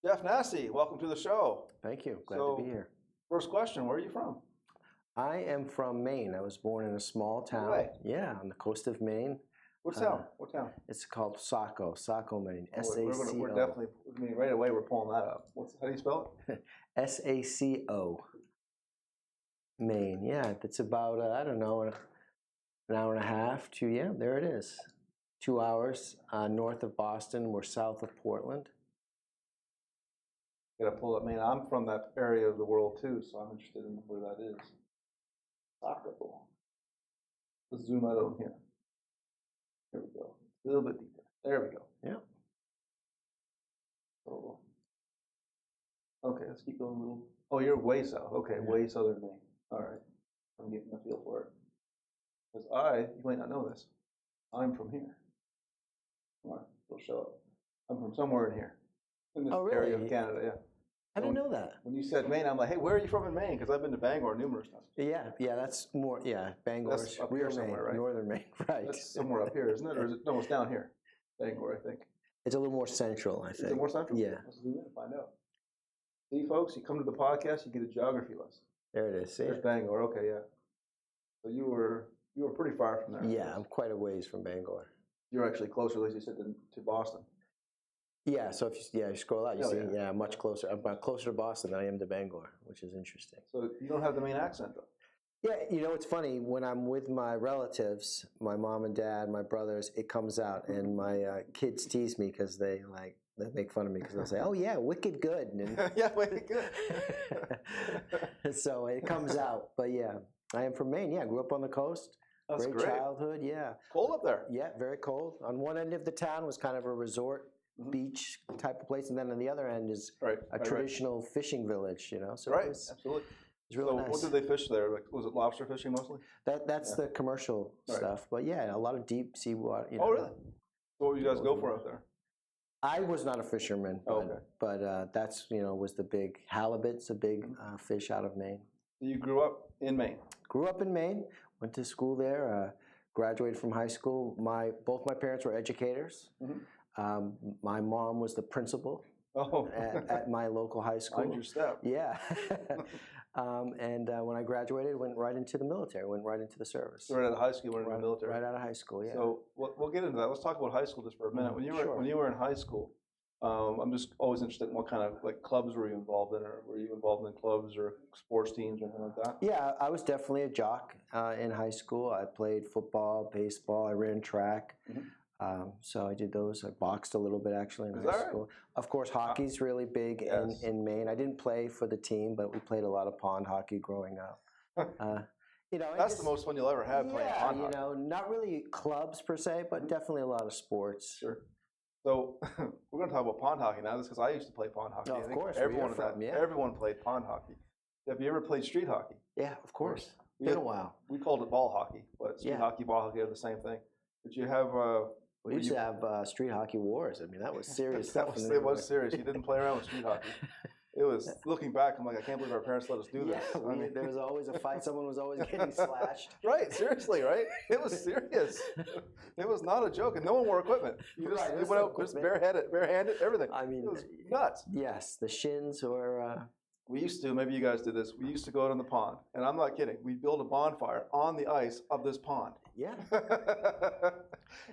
Jeff Nasse, welcome to the show. Thank you. Glad to be here. First question, where are you from? I am from Maine. I was born in a small town. Right. Yeah, on the coast of Maine. What town? What town? It's called Saco, Maine. S-A-C-O. We're definitely, right away we're pulling that up. How do you spell it? S-A-C-O. Maine. Yeah, it's about, I don't know, an hour and a half to, yeah, there it is. 2 hours north of Boston. We're south of Portland. Gotta pull up Maine. I'm from that area of the world too, so I'm interested in where that is. Saco. Let's zoom out on here. Here we go. A little bit deeper. There we go. Yeah. So, okay, let's keep going a little. Oh, you're way south. Okay, yeah. Way southern Maine. All right. I'm getting a feel for it. Because you might not know this, I'm from here. Come on, it'll show up. I'm from somewhere in here. In this area of Canada, yeah. I didn't know that. When you said Maine, I'm like, hey, where are you from in Maine? Because I've been to Bangor numerous times. Yeah, that's more, Bangor's real Maine, right? Northern Maine, right. That's somewhere up here, isn't it? Or is it, no, it's down here. Bangor, I think. It's a little more central, I think. Is it more central? Yeah. Let's zoom in and find out. See, folks, you come to the podcast, you get a geography lesson. There it is. See? There's Bangor, okay, yeah. So you were pretty far from there. Yeah, I'm quite a ways from Bangor. You're actually closer, as you said, to Boston. Yeah, so if you scroll out, you see, much closer. I'm closer to Boston than I am to Bangor, which is interesting. So you don't have the Maine accent, though? Yeah, it's funny. When I'm with my relatives, my mom and dad, my brothers, it comes out, and my kids tease me because they make fun of me because they'll say, "Oh yeah, wicked good." And, yeah, wicked good. So it comes out. But yeah, I am from Maine. Yeah, I grew up on the coast. That's great. Childhood. Yeah. Cold up there. Yeah, very cold. On one end of the town was kind of a resort. Beach type of place, and then on the other end is a traditional fishing village, So absolutely. It's really nice. What did they fish there? Like, was it lobster fishing mostly? That's the commercial stuff, but yeah, a lot of deep sea water. Oh, really? So what did you guys go for out there? I was not a fisherman, but that's was the big halibut's a big fish out of Maine. You grew up in Maine. Grew up in Maine. Went to school there. Graduated from high school. Both my parents were educators. Mm-hmm. My mom was the principal at my local high school. Mind your step. Yeah. And when I graduated, went right into the military, went right into the service. So right out of high school, went into the military? Right out of high school, yeah. So we'll get into that. Let's talk about high school just for a minute. When you were in high school, I'm just always interested in what kind of clubs were you involved in, or were you involved in clubs or sports teams or anything like that? Yeah, I was definitely a jock in high school. I played football, baseball, I ran track. Mm-hmm. So I did those. I boxed a little bit actually in high school. Of course, hockey's really big in Maine. I didn't play for the team, but we played a lot of pond hockey growing up. That's the most fun you'll ever have playing pond hockey. Not really clubs per se, but definitely a lot of sports. Sure. So we're going to talk about pond hockey now, just because I used to play pond hockey. Oh, of course, everyone played pond hockey. Have you ever played street hockey? Yeah, of course. Been a while. We called it ball hockey, but street hockey, ball hockey are the same thing. Did you have? We used to have street hockey wars. I mean, that was serious stuff. It was serious. You didn't play around with street hockey. It was, looking back, I'm like, I can't believe our parents let us do this. There was always a fight. Someone was always getting slashed. Right, seriously, right? It was serious. It was not a joke, and no one wore equipment. You just went out just barehanded, everything. I mean, it was nuts. Yes, the shins were... We used to, maybe you guys did this, we used to go out on the pond, and I'm not kidding, we'd build a bonfire on the ice of this pond. Yeah.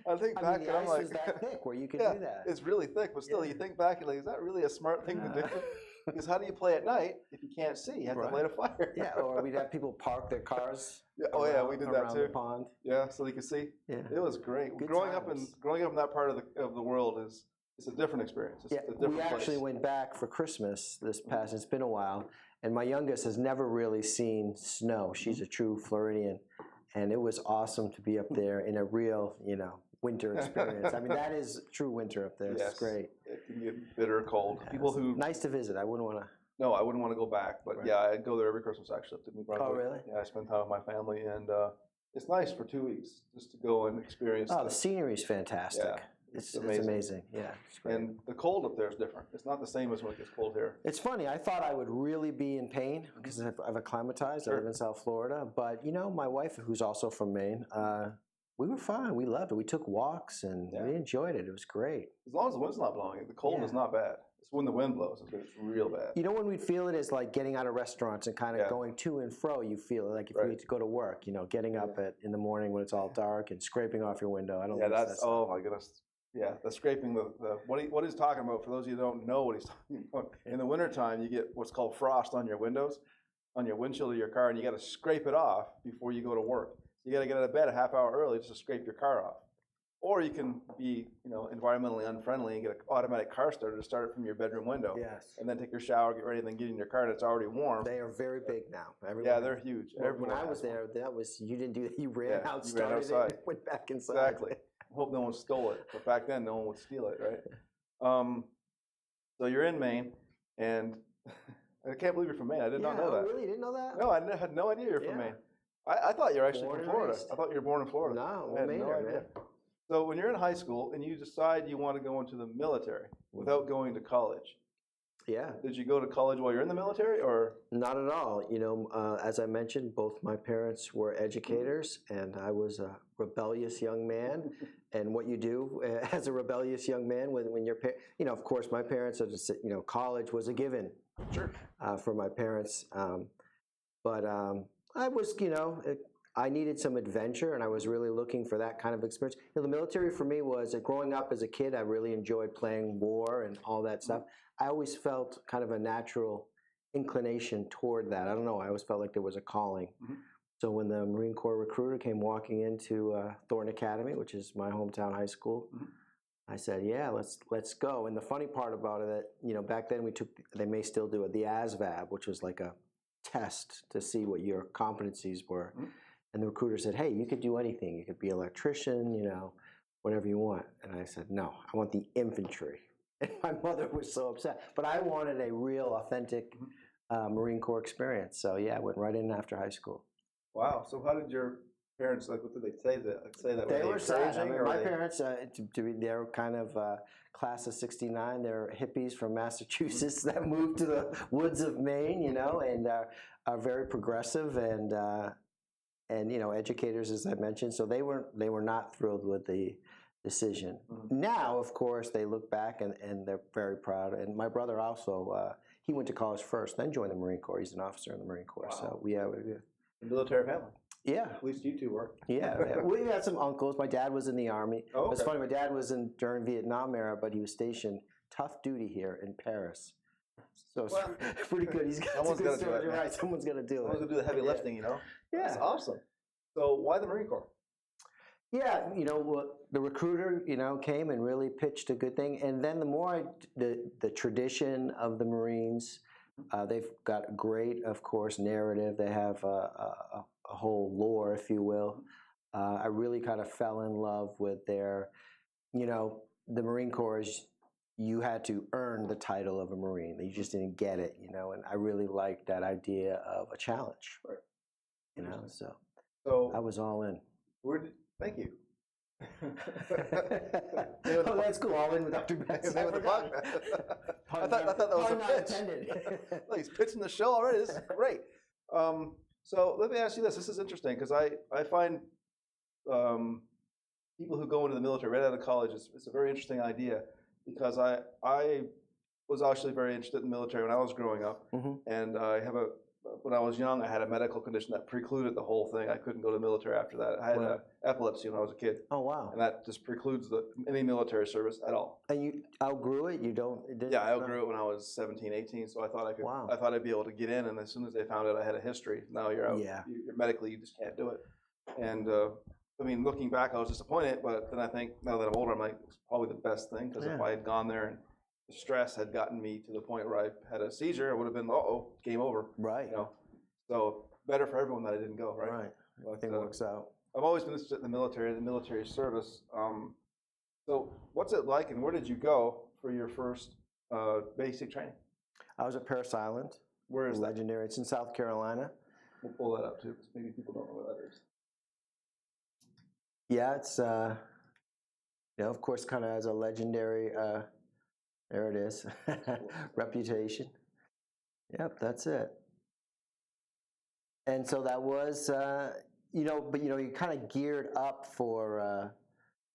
I think back, the ice is that thick where you can do that. It's really thick, but still, you think back, you're like, is that really a smart thing to do? Because how do you play at night if you can't see? You have to light a fire. Yeah, or we'd have people park their cars. Yeah. Oh yeah, we did that too. The pond. Yeah, so they could see. Yeah. It was great. Growing up in that part of the world it's a different experience. It's a different we actually went back for Christmas this past. It's been a while, and my youngest has never really seen snow. She's a true Floridian, and it was awesome to be up there in a real, winter experience. I mean, that is true winter up there. Yes. It's great. It can get bitter cold. Yeah, people who nice to visit. I wouldn't want to. No, I wouldn't want to go back, but yeah, I'd go there every Christmas actually. Up to New Brunswick. Oh, really? Yeah, I spend time with my family, and it's nice for 2 weeks just to go and experience. Oh, the scenery is fantastic. Yeah. It's amazing. Yeah. It's great. And the cold up there is different. It's not the same as when it gets cold here. It's funny. I thought I would really be in pain because I've acclimatized. Sure. I live in South Florida. But, my wife, who's also from Maine, we were fine. We loved it. We took walks and we enjoyed it. It was great. As long as the wind's not blowing, the cold is not bad. It's when the wind blows. It's real bad. You know when we'd feel it is like getting out of restaurants and kind of going to and fro. You feel it like if you need to go to work, you know, getting up in the morning when it's all dark and scraping off your window. I don't. Yeah, that's oh my goodness. Yeah, the scraping. What he's talking about, for those of you who don't know what he's talking about, in the wintertime you get what's called frost on your windows, on your windshield of your car, and you got to scrape it off before you go to work. You got to get out of bed a half hour early just to scrape your car off. Or you can be, you know, environmentally unfriendly and get an automatic car starter to start it from your bedroom window. Yes. And then take your shower, get ready, and then get in your car, and it's already warm. They are very big now. Yeah, they're huge. When I was there, that was you didn't do that. You ran out, you ran outside, it, went back inside. Exactly. Hope no one stole it. But back then, no one would steal it, right? So you're in Maine, and I can't believe you're from Maine. I did not know that. Really? You didn't know that? No, I had no idea you're from Maine. I thought you were actually from Florida. Raised. I thought you were born in Florida. No, I had Maine, no idea. man. So when you're in high school and you decide you want to go into the military without going to college, did you go to college while you're in the military, or? Not at all. You know, as I mentioned, both my parents were educators, and I was a rebellious young man. And what you do as a rebellious young man when you're, you know, of course, my parents are just, you know, college was a given for my parents. But I was, you know, I needed some adventure, and I was really looking for that kind of experience. You know, the military for me was, growing up as a kid, I really enjoyed playing war and all that stuff. I always felt kind of a natural inclination toward that. I don't know. I always felt like there was a calling. So when the Marine Corps recruiter came walking into Thornton Academy, which is my hometown high school, I said, "Yeah, let's go." And the funny part about it, that, you know, back then they may still do it, the ASVAB, which was like a test to see what your competencies were. And the recruiter said, "Hey, you could do anything. You could be an electrician, you know, whatever you want." And I said, "No, I want the infantry." And my mother was so upset. But I wanted a real, authentic Marine Corps experience. So yeah, I went right in after high school. Wow. So how did your parents, like, what did they say that? They were sad. I mean, my parents, they're kind of class of '69. They're hippies from Massachusetts that moved to the woods of Maine, you know, and are very progressive and you know, educators, as I mentioned. So they were not thrilled with the decision. Now, of course, they look back and they're very proud. And my brother also, he went to college first, then joined the Marine Corps. He's an officer in the Marine Corps. Wow. So we have a military family. Yeah. At least you two were. Yeah. We had some uncles. My dad was in the Army. Oh, okay. It's funny, my dad was during Vietnam era, but he was stationed tough duty here in Paris. So it's pretty good. He's got someone's got to do it. You're right. Someone's going to do it. Someone's going to do the heavy lifting, you know? Yeah. That's awesome. So why the Marine Corps? Yeah, you know, the recruiter, you know, came and really pitched a good thing. And then the more the tradition of the Marines, they've got a great, of course, narrative. They have a whole lore, if you will. I really kind of fell in love with their, you know, the Marine Corps is, you had to earn the title of a Marine. You just didn't get it, you know, and I really liked that idea of a challenge, you know, so I was all in. Thank you. Oh, that's cool. All in with Dr. Betts. I thought that was a pitch. Look, he's pitching the show already. This is great. So let me ask you this. This is interesting because I find people who go into the military right out of college, it's a very interesting idea, because I was actually very interested in the military when I was growing up, and when I was young, I had a medical condition that precluded the whole thing. I couldn't go to the military after that. I had epilepsy when I was a kid. Oh, wow. And that just precludes any military service at all. And you outgrew it? Yeah, I outgrew it when I was 17, 18, so I thought I could. Wow. I thought I'd be able to get in, and as soon as they found out I had a history, now you're out. Yeah. You're medically, you just can't do it. And I mean, looking back, I was disappointed, but then I think now that I'm older, I'm like, it's probably the best thing, because if I had gone there and the stress had gotten me to the point where I had a seizure, it would have been, game over. Right. You know? So better for everyone that I didn't go, right? Right. I think it works out. I've always been interested in the military service. So what's it like, and where did you go for your first basic training? I was at Parris Island. Where is that? Legendary. It's in South Carolina. We'll pull that up too, because maybe people don't know where that is. Yeah, it's you know, of course, kind of has a legendary. There it is, reputation. Yep, that's it. And so that was, you know, but you know, you kind of geared up for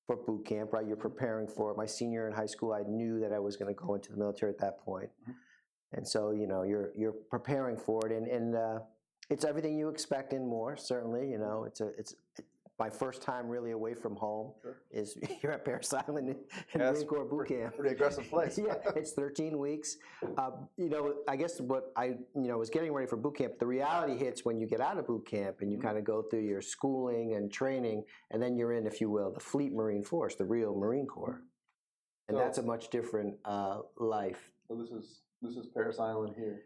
for boot camp, right? You're preparing for it. My senior year in high school, I knew that I was going to go into the military at that point. And so, you know, you're preparing for it, and it's everything you expect and more. Certainly, you know, it's my first time really away from home. Is you're at Parris Island in Marine Corp boot camp. Pretty aggressive place. Yeah, it's 13 weeks. You know, I guess what I was getting ready for boot camp. The reality hits when you get out of boot camp and you kind of go through your schooling and training, and then you're in, if you will, the Fleet Marine Force, the real Marine Corps, and that's a much different life. So this is Parris Island here.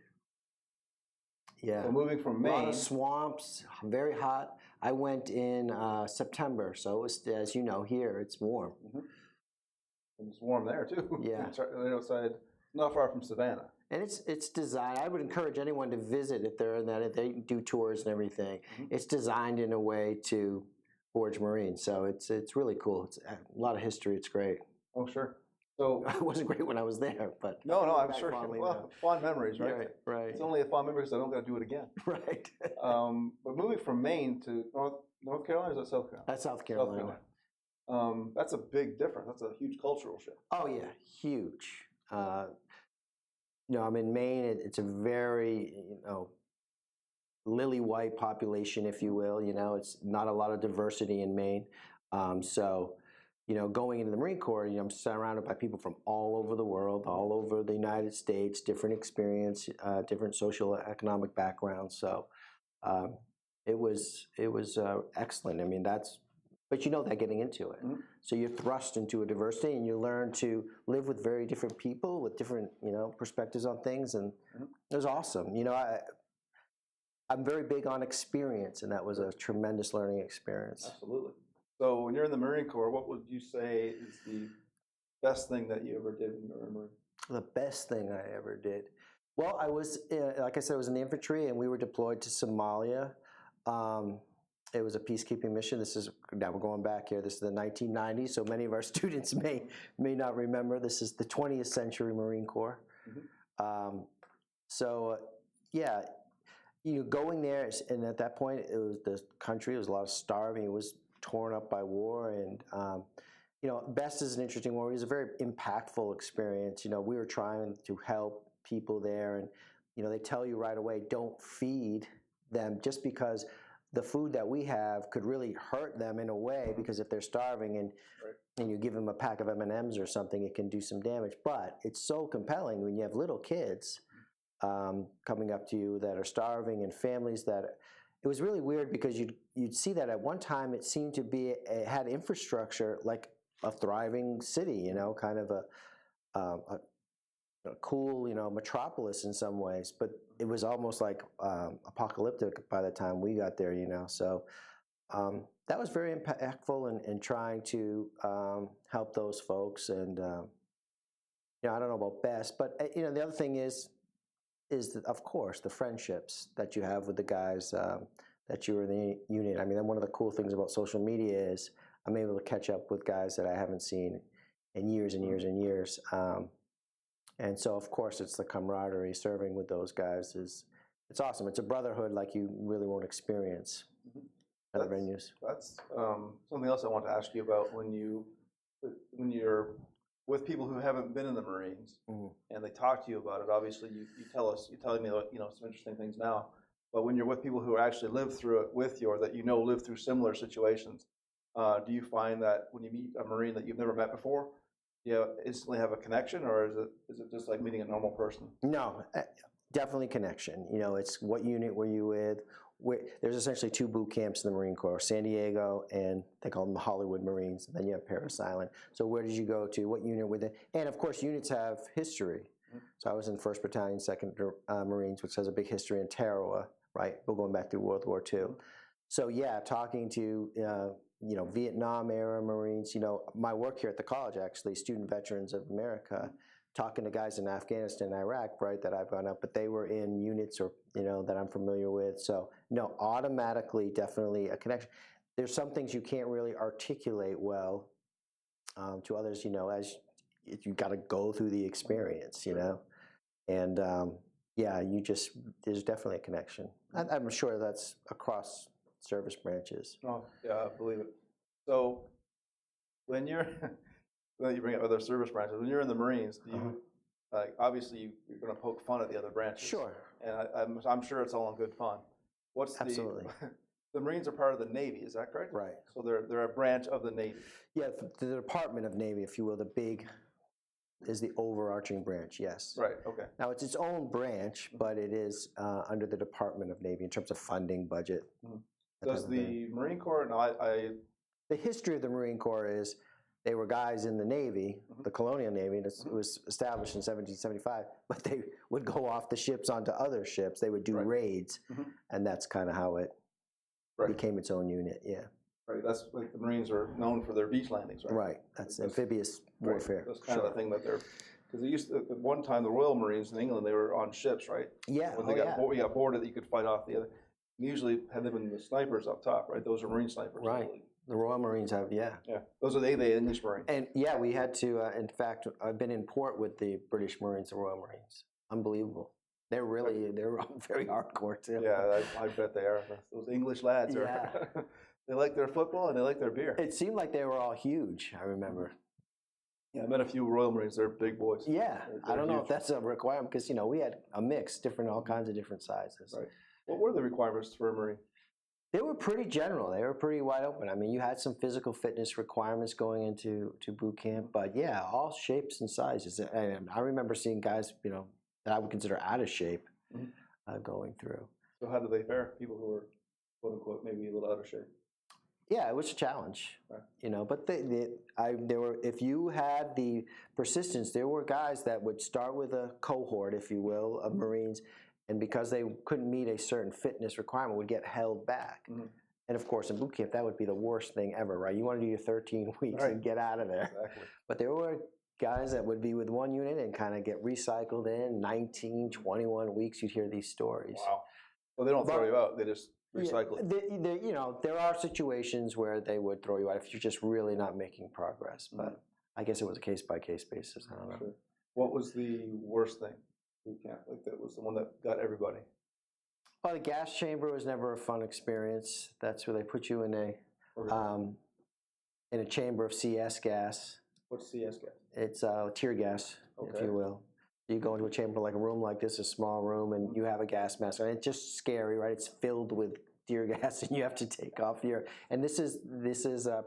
Yeah. So moving from Maine. A lot of swamps, very hot. I went in September, so it was, as you know, here it's warm. And it's warm there too. Yeah. Outside, not far from Savannah. And it's designed. I would encourage anyone to visit if they're in that. If they do tours and everything, it's designed in a way to forge Marines. So it's really cool. It's a lot of history. It's great. Oh, sure. So it wasn't great when I was there, but no, I'm sure. Well, fond memories, right? Right. It's only a fond memory because I don't got to do it again. Right. But moving from Maine to North Carolina, is that South Carolina? That's South Carolina. South Carolina. That's a big difference. That's a huge cultural shift. Oh yeah, huge. I'm in Maine. It's a very lily white population, if you will. You know, it's not a lot of diversity in Maine. So. Going into the Marine Corps, I'm surrounded by people from all over the world, all over the United States, different experience, different social economic backgrounds. So it was excellent. I mean, but that getting into it. So you're thrust into a diversity, and you learn to live with very different people with different, perspectives on things, and it was awesome. I'm very big on experience, and that was a tremendous learning experience. Absolutely. So when you're in the Marine Corps, what would you say is the best thing that you ever did when you were in the Marine? The best thing I ever did? Well, I was, like I said, I was in the infantry, and we were deployed to Somalia. It was a peacekeeping mission. Now we're going back here. This is the 1990s, so many of our students may not remember. This is the 20th century Marine Corps. Going there, and at that point, it was the country. There was a lot of starving. It was torn up by war, and best is an interesting one. It was a very impactful experience. We were trying to help people there, and they tell you right away, don't feed them, just because the food that we have could really hurt them in a way, because if they're starving and you give them a pack of M&Ms or something, it can do some damage. But it's so compelling when you have little kids coming up to you that are starving, and families that. It was really weird, because you'd see that at one time it seemed to be it had infrastructure like a thriving city, kind of a cool, metropolis in some ways, but it was almost like apocalyptic by the time we got there, So that was very impactful in trying to help those folks, and I don't know about best, but the other thing is of course the friendships that you have with the guys that you were in the unit. I mean, one of the cool things about social media is I'm able to catch up with guys that I haven't seen in years and years and years. And so, of course, it's the camaraderie. Serving with those guys it's awesome. It's a brotherhood like you really won't experience at other venues. That's something else I want to ask you about when you're with people who haven't been in the Marines, and they talk to you about it. Obviously, you're telling me some interesting things now. But when you're with people who actually lived through it with you, or that lived through similar situations, do you find that when you meet a Marine that you've never met before, you instantly have a connection, or is it just like meeting a normal person? No, definitely connection. It's what unit were you with? There's essentially two boot camps in the Marine Corps, San Diego, and they call them the Hollywood Marines, and then you have Parris Island. So where did you go to? What unit with it? And of course, units have history. So I was in 1st Battalion, 2nd Marines, which has a big history in Tarawa, right? We're going back through World War II. So yeah, talking to Vietnam era Marines. My work here at the college, actually, Student Veterans of America, talking to guys in Afghanistan and Iraq, right, that I've gone up, but they were in units or, that I'm familiar with. So, no, automatically, definitely a connection. There's some things you can't really articulate well to others, as you got to go through the experience, And, there's definitely a connection. I'm sure that's across service branches. Oh, yeah, I believe it. So when you're, well, you bring up other service branches. When you're in the Marines, do you, like, obviously you're going to poke fun at the other branches. Sure. And I'm sure it's all in good fun. What's Absolutely. The Marines are part of the Navy, is that correct? Right. So they're a branch of the Navy. Yeah, the Department of Navy, if you will, the big is the overarching branch, yes. Right, okay. Now, it's its own branch, but it is under the Department of Navy in terms of funding, budget. Does the Marine Corps, The history of the Marine Corps is they were guys in the Navy, the colonial Navy, and it was established in 1775, but they would go off the ships onto other ships. They would do raids, and that's kind of how it became its own unit, yeah. Right, that's like the Marines are known for their beach landings, right? Right, that's amphibious warfare. That's kind of the thing that they're, because they used to, at one time, the Royal Marines in England, they were on ships, right? Yeah, when they got boarded, you could fight off the other. Usually had them in the snipers up top, right? Those are Marine snipers. Right. The Royal Marines have, yeah. Those are the English Marines. And yeah, we had to, in fact, I've been in port with the British Marines, the Royal Marines. Unbelievable. They're very hardcore too. Yeah, I bet they are. Those English lads are, they like their football and they like their beer. It seemed like they were all huge, I remember. Yeah, I met a few Royal Marines, they're big boys. Yeah, I don't know huge. if that's a requirement, because, we had a mix, all kinds of different sizes. Right. What were the requirements for a Marine? They were pretty general. They were pretty wide open. I mean, you had some physical fitness requirements going into boot camp, but yeah, all shapes and sizes. And I remember seeing guys, that I would consider out of shape going through. So how did they fare? People who were, quote unquote, maybe a little out of shape. Yeah, it was a challenge, but there were, if you had the persistence, there were guys that would start with a cohort, if you will, of Marines, and because they couldn't meet a certain fitness requirement, would get held back. And of course, in boot camp, that would be the worst thing ever, right? You want to do your 13 weeks and get out of there. Exactly. But there were guys that would be with one unit and kind of get recycled in 19, 21 weeks. You'd hear these stories. Wow. Well, they don't throw you out. They just recycle it. There are situations where they would throw you out if you're just really not making progress. But I guess it was a case-by-case basis. I don't know. Sure. What was the worst thing? Boot camp, like that was the one that got everybody. Well, the gas chamber was never a fun experience. That's where they put you in a chamber of CS gas. What's CS gas? It's tear gas, if you will. You go into a chamber like a room like this, a small room, and you have a gas mask. And it's just scary, right? It's filled with tear gas, and you have to take off your. And this is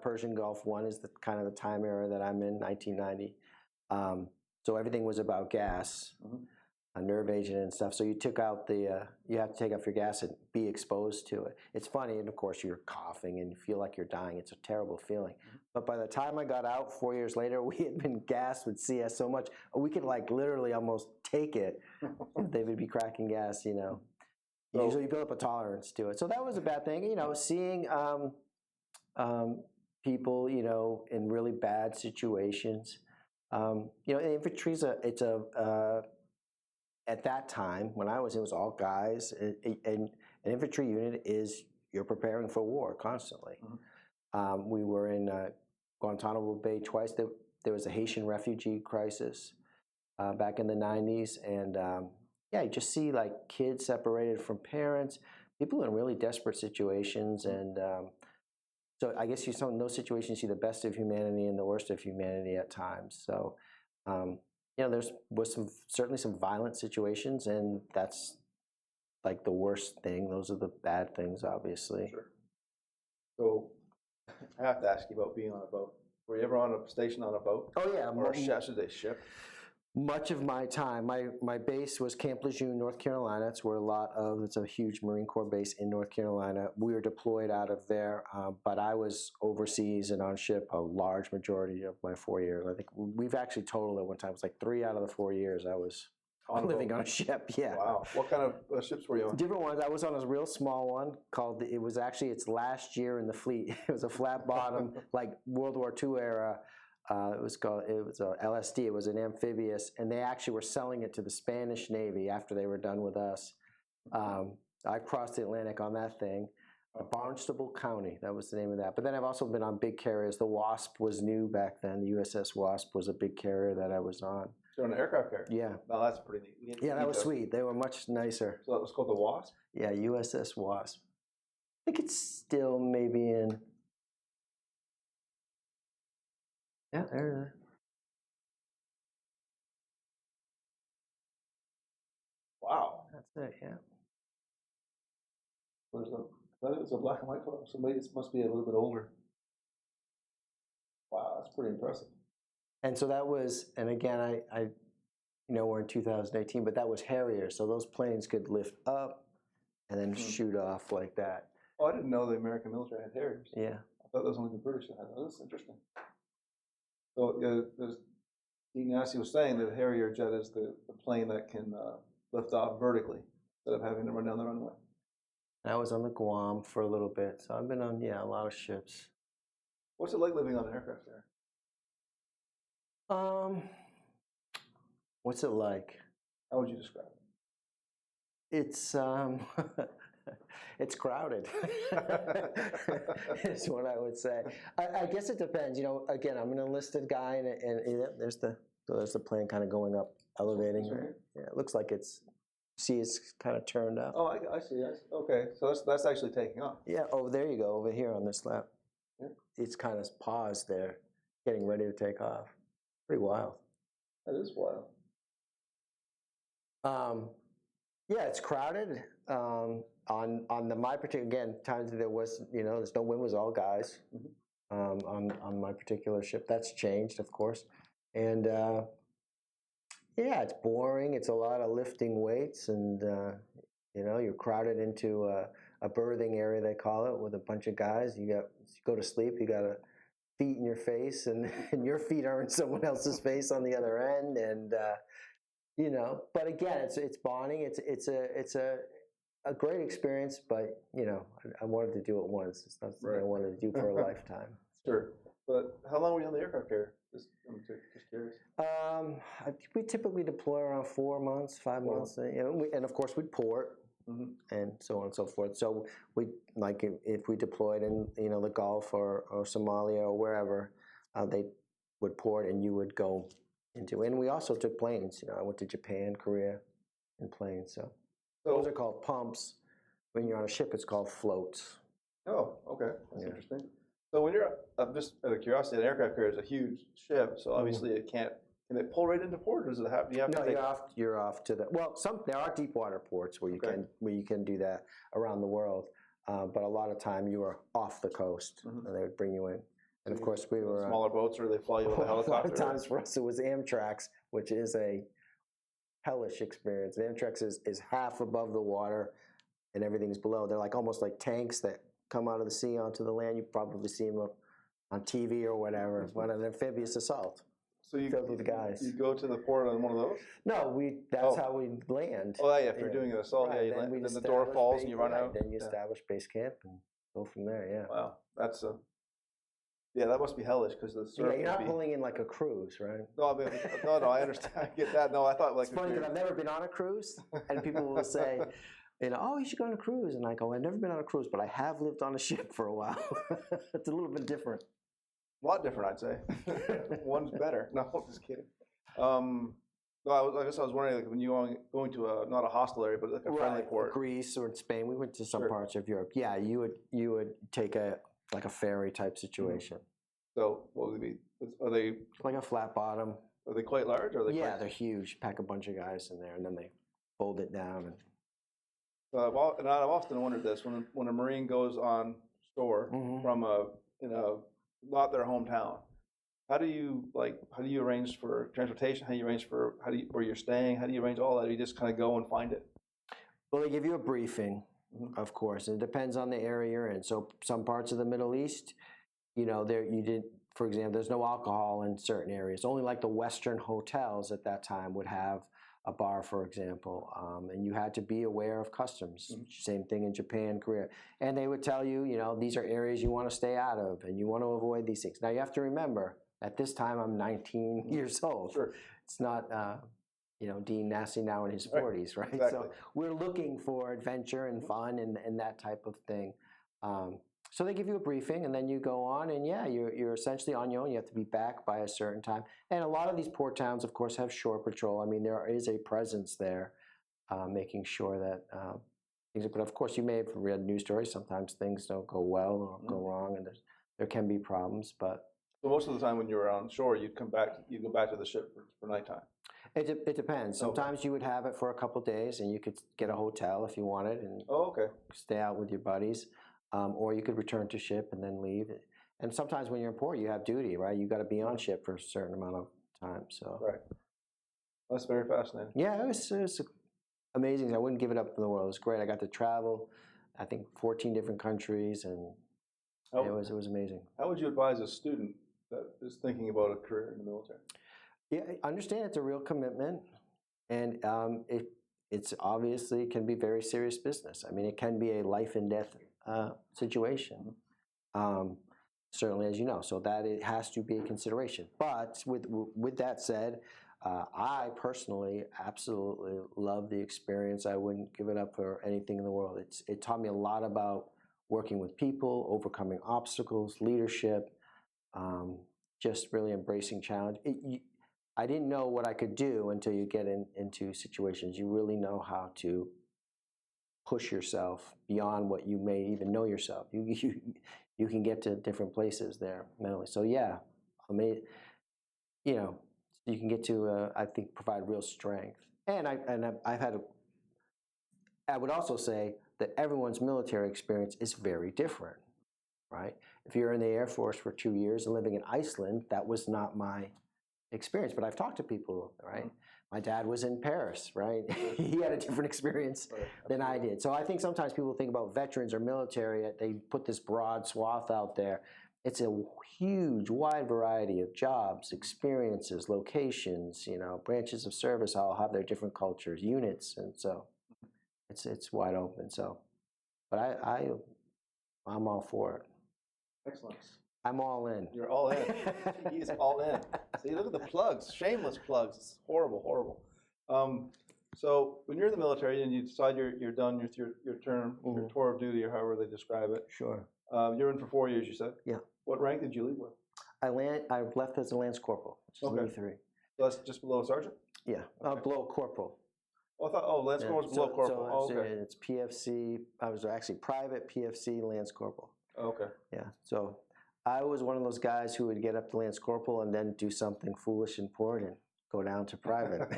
Persian Gulf 1 is the kind of the time era that I'm in, 1990. So everything was about gas. A nerve agent and stuff. So you took out you have to take off your gas and be exposed to it. It's funny, and of course you're coughing and you feel like you're dying. It's a terrible feeling. But by the time I got out 4 years later, we had been gassed with CS so much, we could like literally almost take it. They would be cracking gas, So you build up a tolerance to it. So that was a bad thing, seeing people, in really bad situations. Infantry's at that time, when I was, it was all guys. And an infantry unit you're preparing for war constantly. We were in Guantanamo Bay twice. There was a Haitian refugee crisis back in the 90s. And you just see like kids separated from parents, people in really desperate situations. And so I guess in those situations, you see the best of humanity and the worst of humanity at times. So, there was certainly some violent situations, and that's like the worst thing. Those are the bad things, obviously. Sure. So I have to ask you about being on a boat. Were you ever on a station on a boat? Oh yeah, or a ship? Much of my time, my base was Camp Lejeune, North Carolina. It's where it's a huge Marine Corps base in North Carolina. We were deployed out of there, but I was overseas and on ship a large majority of my 4 years. I think we've actually totaled at one time. It was like 3 out of the 4 years I was living on a ship. Yeah. Wow. What kind of ships were you on? Different ones. I was on a real small one called. It was actually its last year in the fleet. It was a flat bottom, like World War II era. It was a LSD. It was an amphibious, and they actually were selling it to the Spanish Navy after they were done with us. I crossed the Atlantic on that thing. Barnstable County, that was the name of that. But then I've also been on big carriers. The Wasp was new back then. The USS Wasp was a big carrier that I was on. So an aircraft carrier? Yeah. No, that's pretty neat. Yeah, that was sweet. They were much nicer. So that was called the Wasp? Yeah, USS Wasp. I think it's still maybe in Yeah, there. Wow. That's it. Yeah. It's a black and white photo, so maybe it must be a little bit older. Wow, that's pretty impressive. And so that was, and again, I we're in 2018, but that was Harrier, so those planes could lift up and then shoot off like that. Oh, I didn't know the American military had Harriers. Yeah. I thought that was only the British that had. Oh, that's interesting. So Dean Nasse was saying that a Harrier jet is the plane that can lift off vertically instead of having to run down the runway. I was on the Guam for a little bit, so I've been on a lot of ships. What's it like living on an aircraft there? What's it like? How would you describe it? It's it's crowded. Is what I would say. I guess it depends. Again, I'm an enlisted guy, and there's the plane kind of going up, elevating. Right? Yeah, it looks like it's kind of turned up. Oh, I see. Okay, so that's actually taking off. Yeah. Oh, there you go. Over here on this lap, it's kind of paused there, getting ready to take off. Pretty wild. That is wild. Yeah, it's crowded. On my particular, again, times there was, there's no wind, was all guys. On my particular ship, that's changed, of course, and it's boring. It's a lot of lifting weights, and you're crowded into a berthing area, they call it, with a bunch of guys. You go to sleep, you got feet in your face, and your feet are in someone else's face on the other end, and but again, it's bonding. It's a great experience, but I wanted to do it once. It's not something I wanted to do for a lifetime. Sure, but how long were you on the aircraft carrier? I'm just curious. We typically deploy around 4 months, 5 months, and of course we'd port. And so on and so forth. So we if we deployed in the Gulf or Somalia or wherever, they would port and you would go into. And we also took planes. I went to Japan, Korea, in planes. So those are called pumps. When you're on a ship, it's called floats. Oh, okay, that's interesting. So when you're just out of curiosity, an aircraft carrier is a huge ship, so obviously it can't. Can it pull right into port, or does it have? Do you have to? No, you're off to the. Well, there are deep water ports where you can do that around the world, but a lot of time you are off the coast, and they would bring you in. And of course, we were smaller boats, or they fly you with a helicopter. A lot of times for us, it was Amtrak's, which is a hellish experience. Amtrak's is half above the water, and everything's below. They're almost like tanks that come out of the sea onto the land. You probably see them on TV or whatever. What an amphibious assault. So filled with guys. You go to the port on one of those? No, that's how we land. Oh, yeah, if you're doing an assault, you land, then the door falls and you run out. Then you establish base camp and go from there, yeah. Wow, that's that must be hellish because the surf. Yeah, you're not pulling in like a cruise, right? No, no, I understand. I get that. No, I thought it's funny because I've never been on a cruise, and people will say, oh, you should go on a cruise, and I go, I've never been on a cruise, but I have lived on a ship for a while. It's a little bit different. A lot different, I'd say. One's better. No, I'm just kidding. No, I guess I was wondering, when you going to not a hostile area, but like a friendly port. Greece or in Spain. We went to some parts of Europe. Yeah, you would take a ferry type situation. So what would they be? Are they like a flat bottom? Are they quite large? Or are they they're huge. Pack a bunch of guys in there, and then they fold it down. And I've often wondered this: when a Marine goes on shore from not their hometown, how do you arrange for transportation? How do you arrange for where you're staying? How do you arrange all that? Or you just kind of go and find it? Well, they give you a briefing, of course, and it depends on the area you're in. So some parts of the Middle East, for example, there's no alcohol in certain areas. Only like the Western hotels at that time would have a bar, for example, and you had to be aware of customs. Same thing in Japan, Korea. And they would tell you, these are areas you want to stay out of and you want to avoid these things. Now, you have to remember, at this time, I'm 19 years old. Sure. It's not, Dean Nasse now in his 40s, right? Exactly. So we're looking for adventure and fun and that type of thing. So they give you a briefing, and then you go on, and you're essentially on your own. You have to be back by a certain time. And a lot of these port towns, of course, have shore patrol. I mean, there is a presence there, making sure that things. But of course, you may have read news stories. Sometimes things don't go well or go wrong, and there can be problems. But So most of the time when you were on shore, you'd go back to the ship for nighttime. It depends. Sometimes you would have it for a couple days, and you could get a hotel if you wanted and stay out with your buddies, or you could return to ship and then leave. And sometimes when you're in port, you have duty, right? You got to be on ship for a certain amount of time. So right, that's very fascinating. Yeah, it was amazing. I wouldn't give it up for the world. It was great. I got to travel, I think 14 different countries, and it was amazing. How would you advise a student that is thinking about a career in the military? Yeah, I understand it's a real commitment, and it's obviously can be very serious business. I mean, it can be a life and death situation, certainly, as you know. So that it has to be a consideration. But with that said, I personally absolutely love the experience. I wouldn't give it up for anything in the world. It taught me a lot about working with people, overcoming obstacles, leadership, just really embracing challenge. I didn't know what I could do until you get into situations. You really know how to push yourself beyond what you may even know yourself. You can get to different places there mentally. So yeah, I mean, you can get to I think provide real strength. And I've had I would also say that everyone's military experience is very different, right? If you're in the Air Force for 2 years and living in Iceland, that was not my experience, but I've talked to people, right? My dad was in Paris, right? He had a different experience than I did. So I think sometimes people think about veterans or military, they put this broad swath out there. It's a huge, wide variety of jobs, experiences, locations, branches of service all have their different cultures, units, and so it's wide open. So, but I'm all for it. Excellent. I'm all in. You're all in. He's all in. See, look at the plugs, shameless plugs. It's horrible, horrible. So when you're in the military and you decide you're done with your term, your tour of duty, or however they describe it. Sure. You're in for 4 years, you said. Yeah. What rank did you leave with? I left as a lance corporal, which is E3. So that's just below a sergeant. Yeah, below corporal. Oh, I thought lance corporal was below corporal. So it's PFC. I was actually private PFC lance corporal. Okay. Yeah. So I was one of those guys who would get up to lance corporal and then do something foolish in port and go down to private.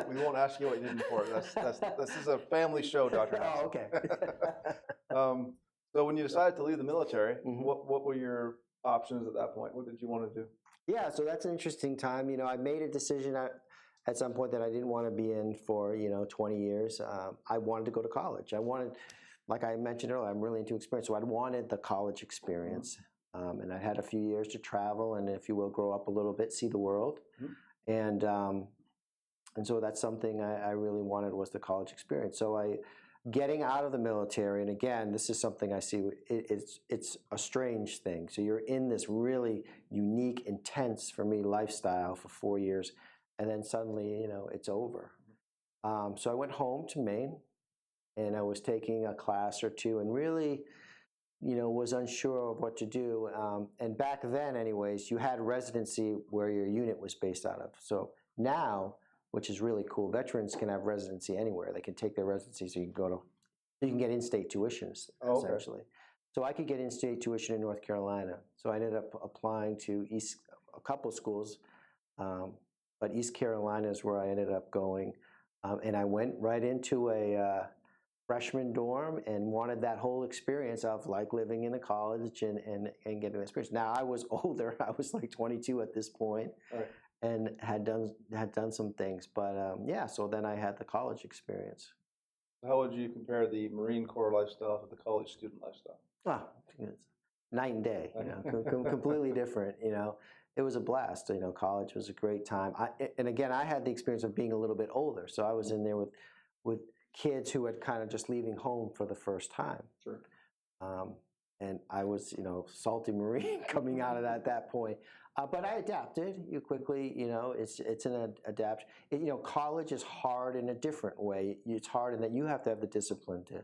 We won't ask you what you did in port. This is a family show, Dr. Nasse. Oh, okay. So when you decided to leave the military, what were your options at that point? What did you want to do? Yeah, so that's an interesting time. I made a decision at some point that I didn't want to be in for 20 years. I wanted to go to college. I wanted, like I mentioned earlier, I'm really into experience, so I wanted the college experience. And I had a few years to travel and, if you will, grow up a little bit, see the world. And so that's something I really wanted, was the college experience. So getting out of the military, and again, this is something I see, it's a strange thing. So you're in this really unique, intense, for me, lifestyle for 4 years, and then suddenly, it's over. So I went home to Maine, and I was taking a class or two, and really, was unsure of what to do. And back then, anyways, you had residency where your unit was based out of. So now, which is really cool, veterans can have residency anywhere. They can take their residency, so you can get in-state tuitions, essentially. So I could get in-state tuition in North Carolina. So I ended up applying to a couple schools, but East Carolina is where I ended up going. And I went right into a freshman dorm and wanted that whole experience of like living in a college and getting the experience. Now I was older. I was like 22 at this point. Right. And had done some things, but so then I had the college experience. How would you compare the Marine Corps lifestyle to the college student lifestyle? It's night and day, completely different. It was a blast. College was a great time. And again, I had the experience of being a little bit older, so I was in there with kids who had kind of just leaving home for the first time. Sure. And I was, salty Marine coming out of that at that point. But I adapted quickly. It's an adapt. College is hard in a different way. It's hard in that you have to have the discipline to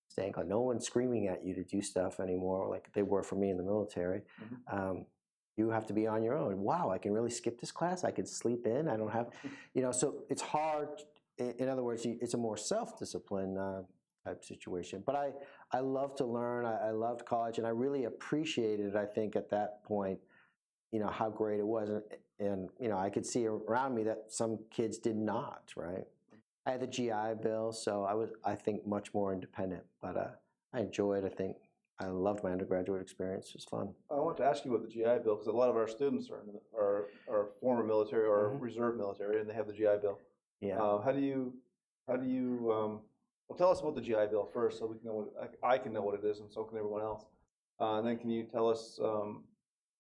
stay in class. No one's screaming at you to do stuff anymore like they were for me in the military. You have to be on your own. Wow, I can really skip this class. I can sleep in. I don't have, so it's hard. In other words, it's a more self-discipline type situation. But I love to learn. I loved college, and I really appreciated, I think, at that point, how great it was, and I could see around me that some kids did not, right? I had the GI Bill, so I think much more independent, but I enjoyed. I think I loved my undergraduate experience. It was fun. I want to ask you about the GI Bill because a lot of our students are former military or reserve military, and they have the GI Bill. Yeah. How do you well, tell us about the GI Bill first, so we can know I can know what it is, and so can everyone else. And then can you tell us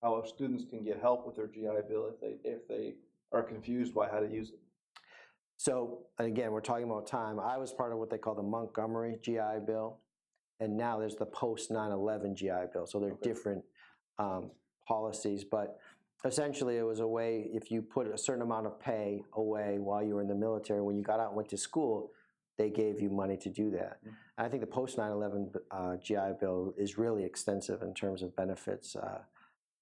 how students can get help with their GI Bill if they are confused by how to use it? So again, we're talking about time. I was part of what they call the Montgomery GI Bill, and now there's the post 9/11 GI Bill. So they're different policies, but essentially it was a way, if you put a certain amount of pay away while you were in the military, when you got out and went to school, they gave you money to do that. And I think the post 9/11 GI Bill is really extensive in terms of benefits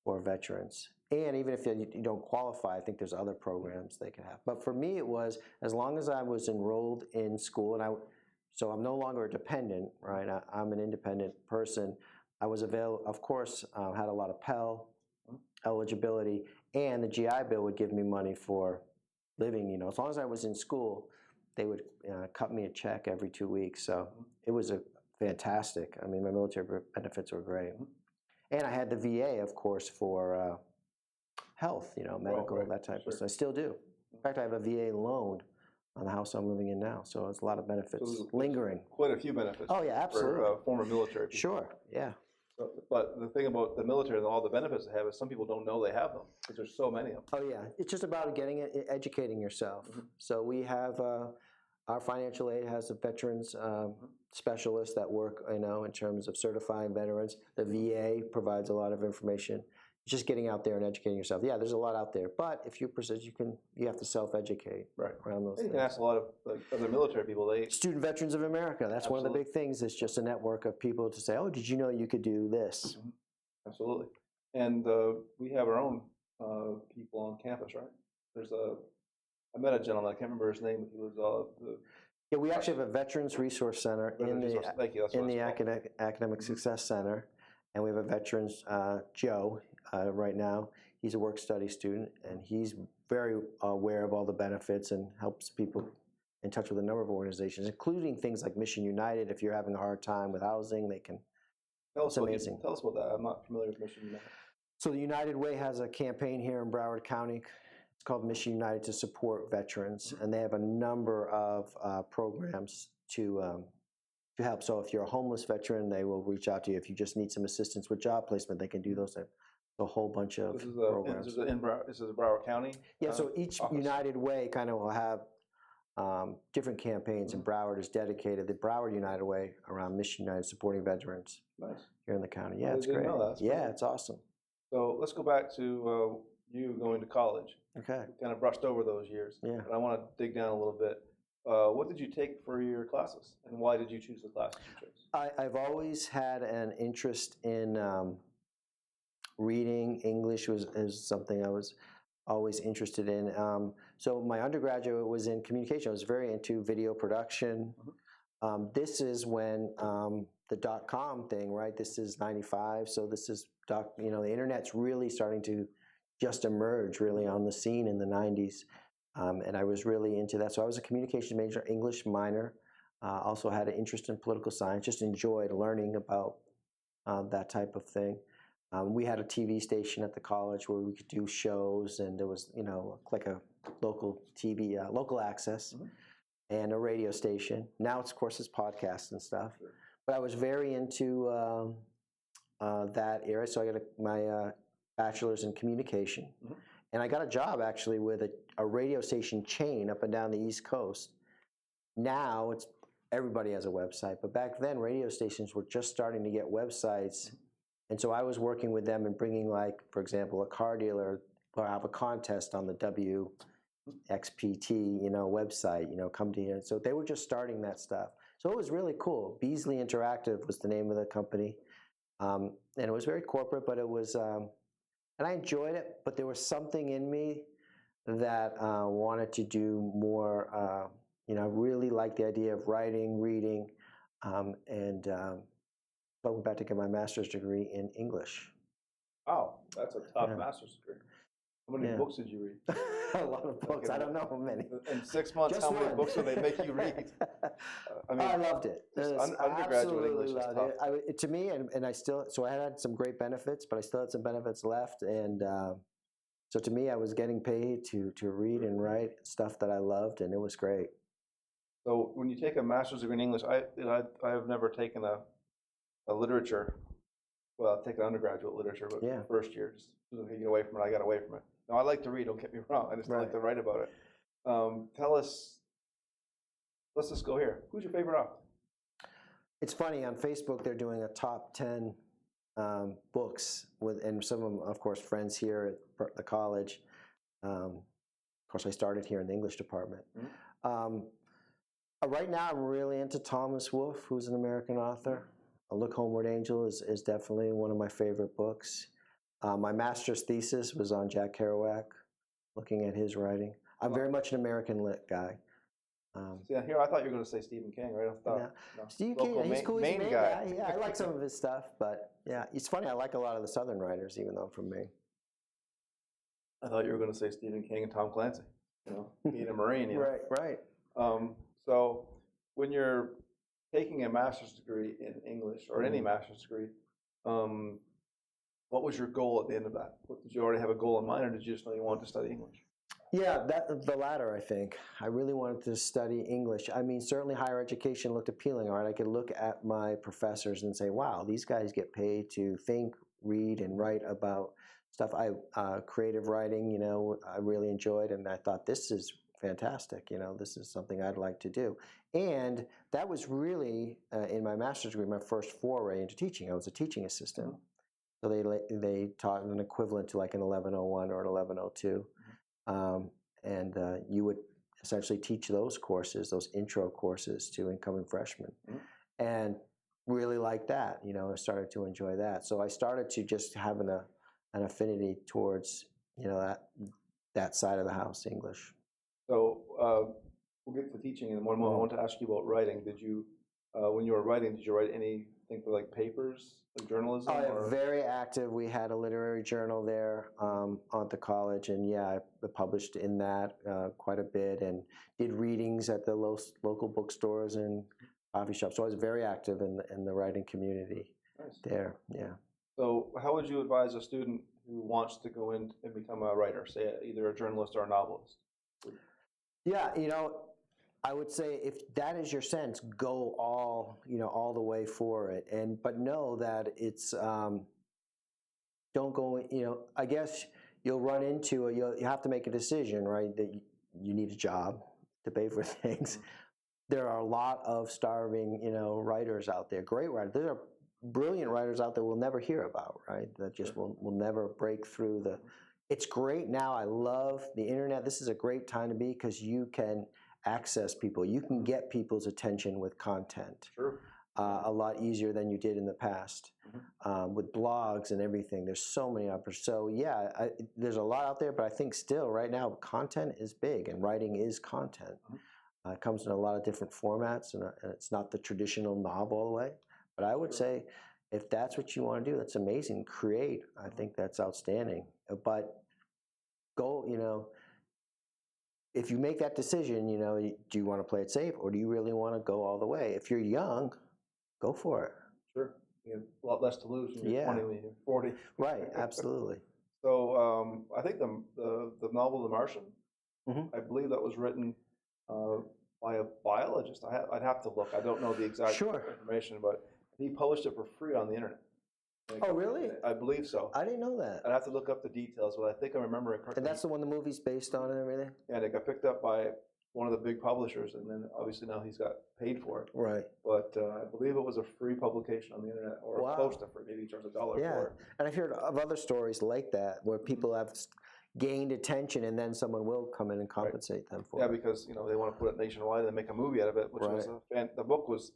for veterans. And even if you don't qualify, I think there's other programs they can have. But for me, it was as long as I was enrolled in school, and so I'm no longer a dependent, right? I'm an independent person. I was available, of course, had a lot of Pell eligibility, and the GI Bill would give me money for living. As long as I was in school, they would cut me a check every 2 weeks. So it was fantastic. I mean, my military benefits were great. And I had the VA, of course, for health, medical, that type of stuff. I still do. In fact, I have a VA loan on the house I'm living in now. So it's a lot of benefits lingering. Quite a few benefits. Oh, yeah, absolutely. For former military people. Sure, yeah. But the thing about the military and all the benefits they have is some people don't know they have them because there's so many of them. Oh, yeah. It's just about educating yourself. So we have our financial aid has a veterans specialist that work, in terms of certifying veterans. The VA provides a lot of information. Just getting out there and educating yourself. Yeah, there's a lot out there, but if you persist, you have to self-educate around those things. You can ask a lot of other military people. Student Veterans of America. That's one of the big things. It's just a network of people to say, "Oh, did you know you could do this?" Absolutely. And we have our own people on campus, right? I met a gentleman. I can't remember his name, but he was Yeah, we actually have a Veterans Resource Center in the Academic Success Center. And we have a veterans, Joe, right now. He's a work-study student, and he's very aware of all the benefits and helps people in touch with a number of organizations, including things like Mission United. If you're having a hard time with housing, they can. It's amazing. Tell us about that. I'm not familiar with Mission United. So the United Way has a campaign here in Broward County. It's called Mission United to support veterans, and they have a number of programs to help. So if you're a homeless veteran, they will reach out to you. If you just need some assistance with job placement, they can do those. A whole bunch of programs. This is Broward County? Yeah, so each office. United Way kind of will have different campaigns, and Broward is dedicated, the Broward United Way, around Mission United supporting veterans here in the county. Yeah, it's great. Yeah, it's awesome. So let's go back to you going to college. Okay. We kind of brushed over those years. Yeah. But I want to dig down a little bit. What did you take for your classes, and why did you choose the classes you chose? I've always had an interest in reading. English is something I was always interested in. So my undergraduate was in communication. I was very into video production. This is when the .com thing, right? This is 95, so this is the internet's really starting to just emerge really on the scene in the 90s. And I was really into that. So I was a communication major, English minor. Also had an interest in political science, just enjoyed learning about that type of thing. We had a TV station at the college where we could do shows, and there was, like a local TV, local access, and a radio station. Now, of course, it's podcasts and stuff. But I was very into that area, so I got my bachelor's in communication. And I got a job, actually, with a radio station chain up and down the East Coast. Now, everybody has a website, but back then, radio stations were just starting to get websites. And so I was working with them and bringing, like, for example, a car dealer or have a contest on the WXPT, website, come to here. So they were just starting that stuff. So it was really cool. Beasley Interactive was the name of the company. And it was very corporate, but it was, and I enjoyed it, but there was something in me that wanted to do more, I really liked the idea of writing, reading, and I went back to get my master's degree in English. Wow, that's a tough master's degree. How many books did you read? A lot of books. I don't know how many. In 6 months, Just how many one. books do they make you read? I mean, I loved it. Undergraduate English is tough. To me, and I still, so I had some great benefits, but I still had some benefits left. And so to me, I was getting paid to read and write stuff that I loved, and it was great. So when you take a master's degree in English, I have never taken a literature. Well, I've taken undergraduate literature, but first year, just get away from it. I got away from it. Now, I like to read, don't get me wrong. I just don't like to write about it. Tell us, let's just go here. Who's your favorite author? It's funny, on Facebook, they're doing a top 10 books, and some of them, of course, friends here at the college. Of course, I started here in the English department. Right now, I'm really into Thomas Wolfe, who's an American author. Look Homeward Angel is definitely one of my favorite books. My master's thesis was on Jack Kerouac, looking at his writing. I'm very much an American lit guy. Here I thought you were going to say Stephen King, right? No. Stephen King, he's cool. He's a Maine guy. Yeah, I like some of his stuff, but yeah, it's funny. I like a lot of the Southern writers, even though I'm from Maine. I thought you were going to say Stephen King and Tom Clancy. Being a Marine. Right. So when you're taking a master's degree in English or any master's degree, what was your goal at the end of that? Did you already have a goal in mind, or did you just know you wanted to study English? Yeah, the latter, I think. I really wanted to study English. I mean, certainly higher education looked appealing, right? I could look at my professors and say, wow, these guys get paid to think, read, and write about stuff. Creative writing, I really enjoyed, and I thought, this is fantastic. This is something I'd like to do. And that was really, in my master's degree, my first foray into teaching. I was a teaching assistant. So they taught an equivalent to like an 1101 or an 1102. And you would essentially teach those courses, those intro courses to incoming freshmen. And really liked that, I started to enjoy that. So I started to just have an affinity towards, that side of the house, English. So we'll get to teaching in one moment. I want to ask you about writing. Did you, when you were writing, did you write anything for like papers, like journalism? Very active. We had a literary journal there at the college, and I published in that quite a bit, and did readings at the local bookstores and coffee shops. So I was very active in the writing community there. Yeah. So how would you advise a student who wants to go in and become a writer, say either a journalist or a novelist? Yeah, I would say if that is your sense, go all the way for it, but know that it's don't go. I guess you'll run into you have to make a decision, right? That you need a job to pay for things. There are a lot of starving, writers out there, great writers. There are brilliant writers out there we'll never hear about, right? That just will never break through the. It's great now. I love the internet. This is a great time to be because you can access people. You can get people's attention with content a lot easier than you did in the past with blogs and everything. There's so many options. So there's a lot out there, but I think still right now content is big and writing is content. It comes in a lot of different formats, and it's not the traditional novel all the way. But I would say if that's what you want to do, that's amazing. Create. I think that's outstanding. But go, if you make that decision, do you want to play it safe or do you really want to go all the way? If you're young, go for it. Sure. You have a lot less to lose when you're 20 when you're 40. Right, absolutely. So I think the novel The Martian, I believe that was written by a biologist. I'd have to look. I don't know the exact information, but he published it for free on the internet. Oh, really? I believe so. I didn't know that. I'd have to look up the details, but I think I remember it correctly. And that's the one the movie's based on and everything? Yeah, and it got picked up by one of the big publishers, and then obviously now he's got paid for it. Right. But I believe it was a free publication on the internet, or close to free. Maybe he charged $1 for it. And I've heard of other stories like that, where people have gained attention, and then someone will come in and compensate them for it. Yeah, because they want to put it nationwide and make a movie out of it, which was the book was.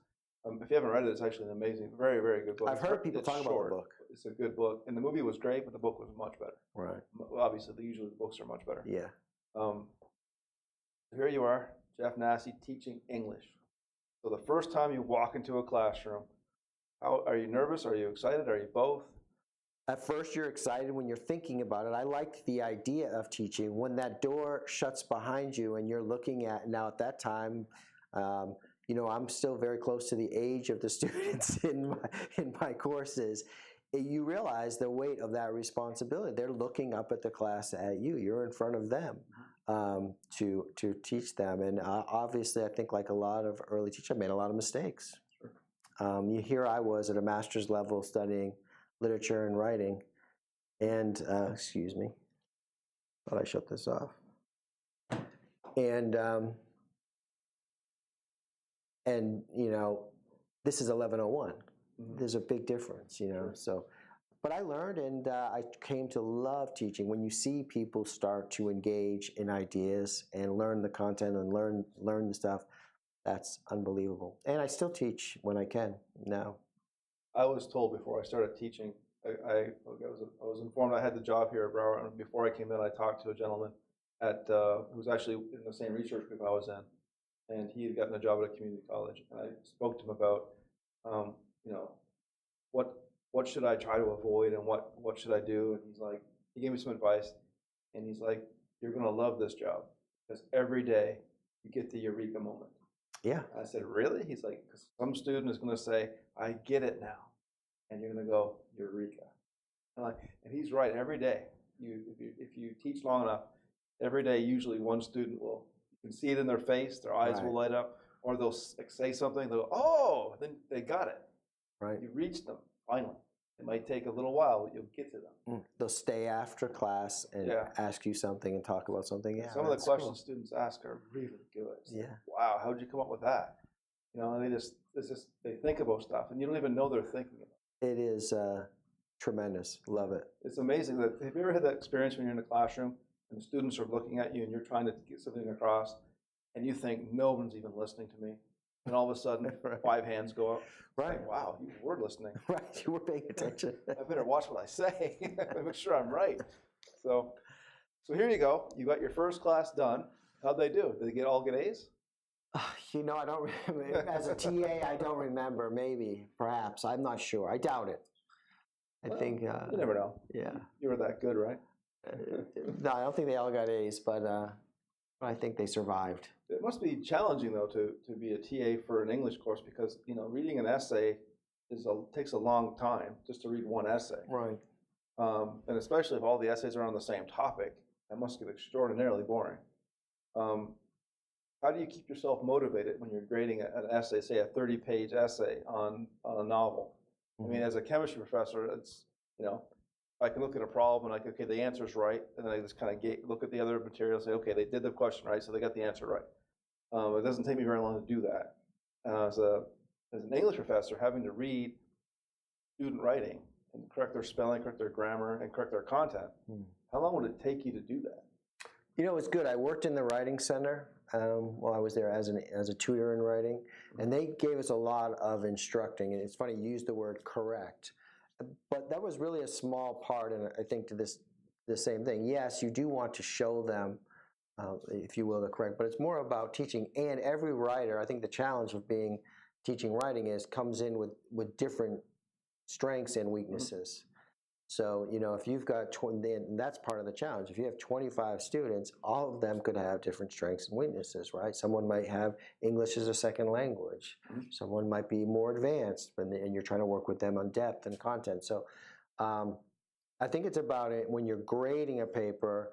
If you haven't read it, it's actually an amazing, very, very good book. I've heard people talk about the book. It's a good book, and the movie was great, but the book was much better. Right. Obviously, usually the books are much better. Yeah. Here you are, Jeff Nasse, teaching English. So the first time you walk into a classroom, are you nervous? Are you excited? Are you both? At first, you're excited when you're thinking about it. I liked the idea of teaching. When that door shuts behind you and you're looking at, now at that time, I'm still very close to the age of the students in my courses. You realize the weight of that responsibility. They're looking up at the class at you. You're in front of them to teach them. And obviously, I think like a lot of early teachers, I made a lot of mistakes. Sure. Here I was at a master's level studying literature and writing, and excuse me, thought I shut this off. And this is 1101. Mm-hmm. There's a big difference, Sure. So, but I learned, and I came to love teaching. When you see people start to engage in ideas and learn the content and learn the stuff, that's unbelievable. And I still teach when I can now. I was told before I started teaching, I was informed I had the job here at Broward, and before I came in, I talked to a gentleman who was actually in the same research group I was in, and he had gotten a job at a community college. And I spoke to him about, what should I try to avoid, and what should I do? And he gave me some advice, and he's like, you're going to love this job because every day you get the Eureka moment. Yeah. I said, really? He's like, because some student is going to say, I get it now. And you're going to go, Eureka. And he's right. Every day, if you teach long enough, every day, usually one student you can see it in their face, their eyes will light up, or they'll say something, they'll go, oh, then they got it. Right. You reached them, finally. It might take a little while, but you'll get to them. They'll stay after class and ask you something and talk about something. Yeah, some of the questions students ask are really good. It's like, wow, how did you come up with that? And they think about stuff, and you don't even know they're thinking about it. It is tremendous. Love it. It's amazing. Have you ever had that experience when you're in the classroom and the students are looking at you and you're trying to get something across, and you think, no one's even listening to me? And all of a sudden, 5 hands go up. Right. Like, wow, you were listening. Right, you were paying attention. I better watch what I say. Make sure I'm right. So here you go. You got your first class done. How'd they do? Did they all get A's? I don't remember. As a TA, I don't remember. Maybe, perhaps. I'm not sure. I doubt it. I think. You never know. Yeah. You were that good, right? No, I don't think they all got A's, but I think they survived. It must be challenging, though, to be a TA for an English course because, reading an essay takes a long time just to read one essay. Right. And especially if all the essays are on the same topic, that must get extraordinarily boring. How do you keep yourself motivated when you're grading an essay, say a 30-page essay on a novel? Mm-hmm. I mean, as a chemistry professor, it's, I can look at a problem and okay, the answer's right, and then I just kind of look at the other material and say, okay, they did the question right, so they got the answer right. It doesn't take me very long to do that. As an English professor, having to read student writing and correct their spelling, correct their grammar, and correct their content, how long would it take you to do that? It's good. I worked in the writing center while I was there as a tutor in writing, and they gave us a lot of instructing. And it's funny, you used the word correct. But that was really a small part, and I think to the same thing. Yes, you do want to show them, if you will, the correct, but it's more about teaching. And every writer, I think the challenge of teaching writing comes in with different strengths and weaknesses. Mm-hmm. So, if you've got 20, and that's part of the challenge. If you have 25 students, all of them could have different strengths and weaknesses, right? Someone might have English as a second language. Mm-hmm. Someone might be more advanced, and you're trying to work with them on depth and content. So I think it's about it when you're grading a paper,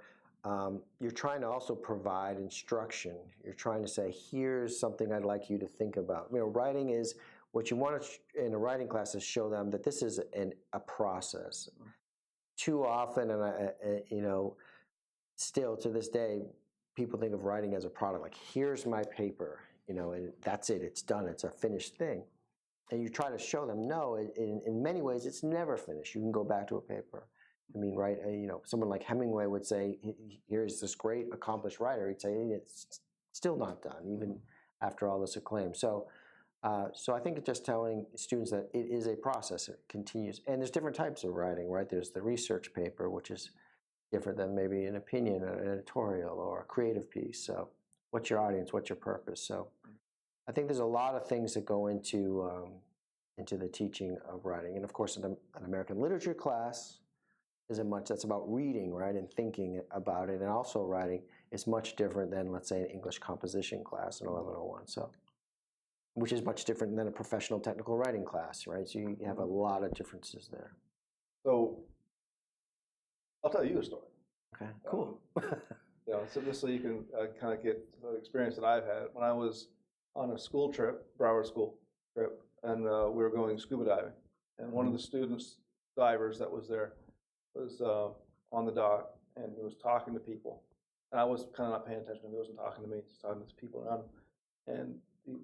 you're trying to also provide instruction. You're trying to say, here's something I'd like you to think about. Writing is, what you want to, in a writing class, is show them that this is a process. Too often, and still to this day, people think of writing as a product. Like, here's my paper, and that's it. It's done. It's a finished thing. And you try to show them, no, in many ways, it's never finished. You can go back to a paper. I mean, right? Someone like Hemingway would say, here's this great accomplished writer. He'd say, it's still not done, even after all this acclaim. So I think it's just telling students that it is a process. It continues. And there's different types of writing, right? There's the research paper, which is different than maybe an opinion, an editorial, or a creative piece. So what's your audience? What's your purpose? So I think there's a lot of things that go into the teaching of writing. And of course, an American literature class, isn't much. That's about reading, right, and thinking about it, and also writing. Is much different than, let's say, an English composition class in 1101. So, which is much different than a professional technical writing class, right? So you have a lot of differences there. So I'll tell you a story. Okay, cool. So just so you can kind of get the experience that I've had. When I was on a school trip, Broward school trip, and we were going scuba diving, and one of the students, divers that was there, was on the dock, and he was talking to people. And I was kind of not paying attention. He wasn't talking to me. He was talking to people around him. And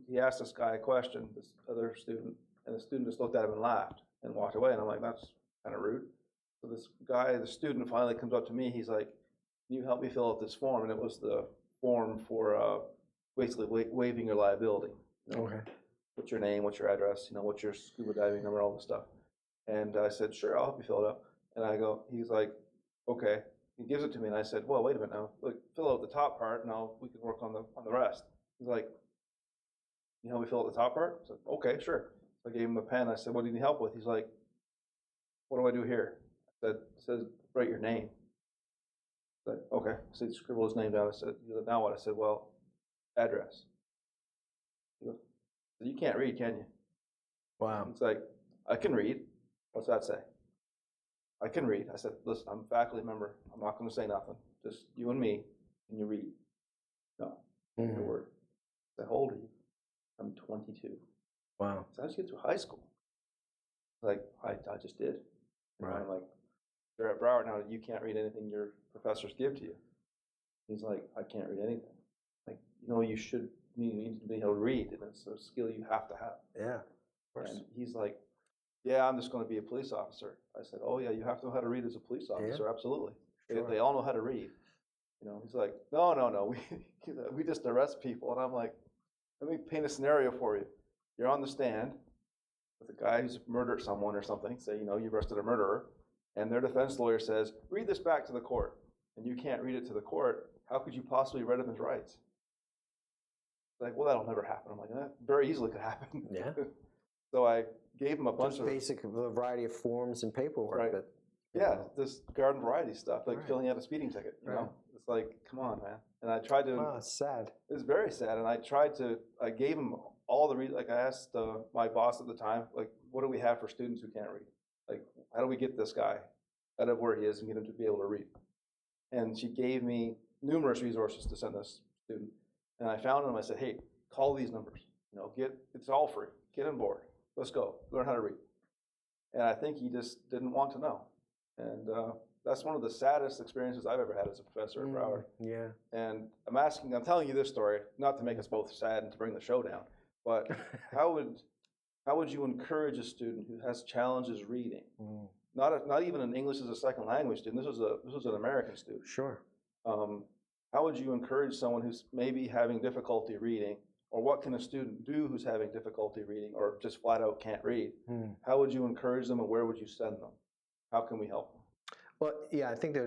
he asked this guy a question, this other student, and the student just looked at him and laughed and walked away. And I'm like, that's kind of rude. So this guy, the student, finally comes up to me. He's like, can you help me fill out this form? And it was the form for basically waiving your liability. Okay. What's your name? What's your address? What's your scuba diving number? All this stuff. And I said, sure, I'll help you fill it out. And he's like, okay. He gives it to me, and I said, well, wait a minute now. Look, fill out the top part, now we can work on the rest. He's like, you help me fill out the top part? I said, okay, sure. So I gave him a pen. I said, what do you need help with? He's like, what do I do here? I said, it says, write your name. I said, okay. So he scribbled his name down. I said, now what? I said, well, address. He goes, you can't read, can you? Wow. It's like, I can read. What's that say? I can read. I said, listen, I'm a faculty member. I'm not going to say nothing. Just you and me, and you read. No, your word. I said, how old are you? I'm 22. Wow. So how'd you get through high school? Like, I just did. Right. I'm like, you're at Broward now, you can't read anything your professors give to you. He's like, I can't read anything. Like, you should need to be able to read, and it's a skill you have to have. Yeah, of course. And he's like, yeah, I'm just going to be a police officer. I said, oh, yeah, you have to know how to read as a police officer. Yeah. Absolutely. Sure. They all know how to read. He's like, no, we just arrest people. And I'm like, let me paint a scenario for you. You're on the stand with a guy who's murdered someone or something. Say, you arrested a murderer. And their defense lawyer says, read this back to the court. And you can't read it to the court. How could you possibly read him his rights? Like, well, that'll never happen. I'm like, that very easily could happen. Yeah. So I gave him a bunch of basic variety of forms and paperwork. Right. But, this garden variety stuff, like filling out a speeding ticket. It's like, come on, man. And I tried to. Wow, it's sad. It's very sad. And I gave him all the like I asked my boss at the time, like, what do we have for students who can't read? Like, how do we get this guy out of where he is and get him to be able to read? And she gave me numerous resources to send this student. And I found him. I said, hey, call these numbers. It's all free. Get on board. Let's go. Learn how to read. And I think he just didn't want to know. And that's one of the saddest experiences I've ever had as a professor at Broward. Yeah. And I'm telling you this story, not to make us both sad and to bring the show down, but how would you encourage a student who has challenges reading? Not even an English as a second language student. This was an American student. Sure. How would you encourage someone who's maybe having difficulty reading? Or what can a student do who's having difficulty reading or just flat out can't read? How would you encourage them and where would you send them? How can we help them? Well, yeah, I think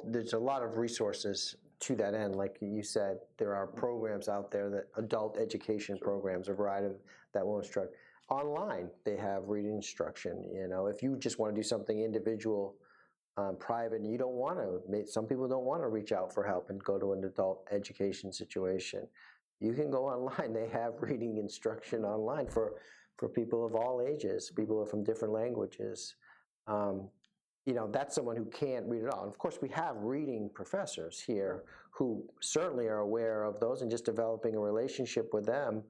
there's a lot of resources to that end. Like you said, there are programs out there, that adult education programs, a variety that will instruct. Online, they have reading instruction. If you just want to do something individual, private, and you don't want to, some people don't want to reach out for help and go to an adult education situation. You can go online. They have reading instruction online for people of all ages, people from different languages. That's someone who can't read at all. And of course, we have reading professors here who certainly are aware of those, and just developing a relationship with them,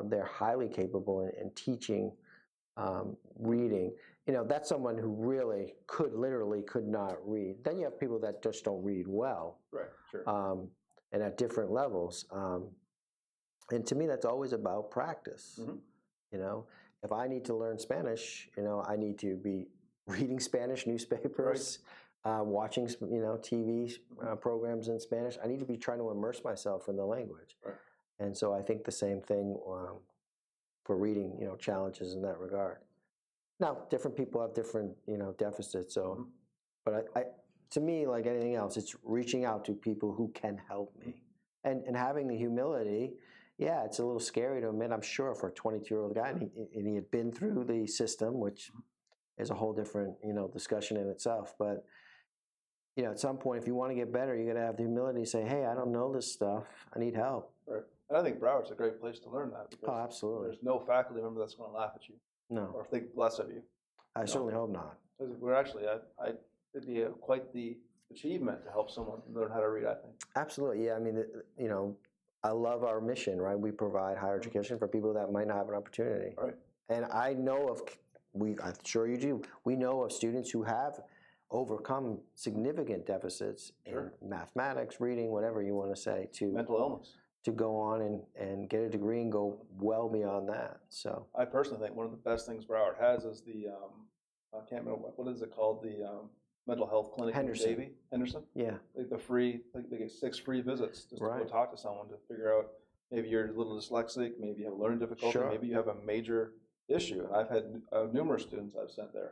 they're highly capable in teaching reading. That's someone who really could not read. Then you have people that just don't read well. Right, sure. And at different levels. And to me, that's always about practice. If I need to learn Spanish, I need to be reading Spanish newspapers, watching, TV programs in Spanish. I need to be trying to immerse myself in the language. Right. And so I think the same thing for reading, challenges in that regard. Now, different people have different, deficits. So, but to me, like anything else, it's reaching out to people who can help me, and having the humility. Yeah, it's a little scary to admit, I'm sure, for a 22-year-old guy, and he had been through the system, which is a whole different, discussion in itself. But, at some point, if you want to get better, you got to have the humility to say, hey, I don't know this stuff. I need help. Right. And I think Broward's a great place to learn that. Because absolutely. There's no faculty member that's going to laugh at you. No. Or think less of you. I certainly hope not. We're actually, it'd be quite the achievement to help someone learn how to read, I think. Absolutely. Yeah. I mean, I love our mission, right? We provide higher education for people that might not have an opportunity. Right. And I know I'm sure you do, we know of students who have overcome significant deficits in mathematics, reading, whatever you want to say, to mental illness, to go on and get a degree and go well beyond that. So I personally think one of the best things Broward has is the I can't remember what is it called, the mental health clinic in Davie. Henderson. Yeah. Like they get 6 free visits just to go talk to someone to figure out maybe you're a little dyslexic, maybe you have a learning difficulty, maybe you have a major issue. And I've had numerous students I've sent there.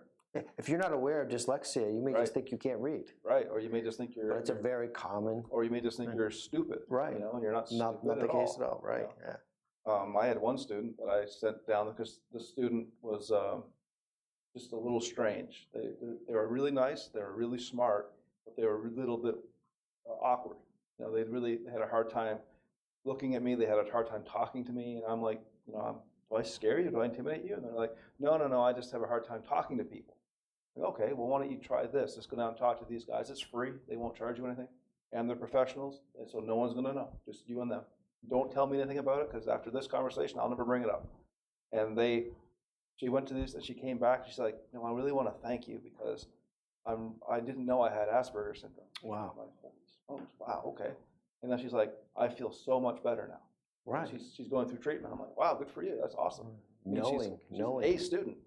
If you're not aware of dyslexia, you may just think you can't read. Right, or you may just think you're... But it's a very common... Or you may just think you're stupid. Right. And you're not stupid Not the case at all, right. Yeah. I had one student that I sent down because the student was just a little strange. They were really nice, they were really smart, but they were a little bit awkward. They had a hard time looking at me, they had a hard time talking to me, and I'm like, do I scare you? Do I intimidate you? And they're like, no, I just have a hard time talking to people. Okay, well, why don't you try this? Let's go down and talk to these guys. It's free. They won't charge you anything. And they're professionals, and so no one's going to know, just you and them. Don't tell me anything about it, because after this conversation, I'll never bring it up. And she went to these, and she came back. She's like, I really want to thank you because I didn't know I had Asperger's syndrome. Wow. I'm like, holy smokes, wow, okay. And then she's like, I feel so much better now. Right. She's going through treatment. I'm like, wow, good for you. That's awesome. She's an A student.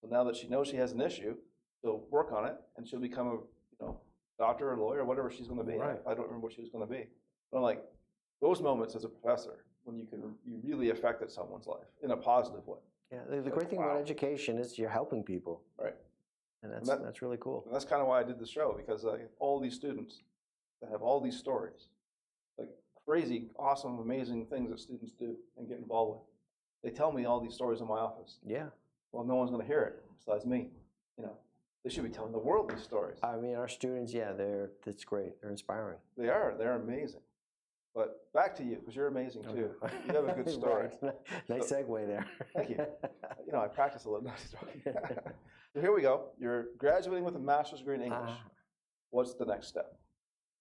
So now that she knows she has an issue, she'll work on it, and she'll become a doctor or lawyer or whatever she's going to be. Right. I don't remember what she was going to be. But I'm like, those moments as a professor when you really affected someone's life in a positive way. Yeah, the great thing about education is you're helping people. Right. And that's really cool. And that's kind of why I did the show, because all these students that have all these stories, like crazy, awesome, amazing things that students do and get involved with. They tell me all these stories in my office. Yeah. Well, no one's going to hear it besides me. They should be telling the world these stories. I mean, our students, that's great. They're inspiring. They are. They're amazing. But back to you, because you're amazing too. You have a good story. Nice segue there. Thank you. I practice a little. So here we go. You're graduating with a master's degree in English. What's the next step?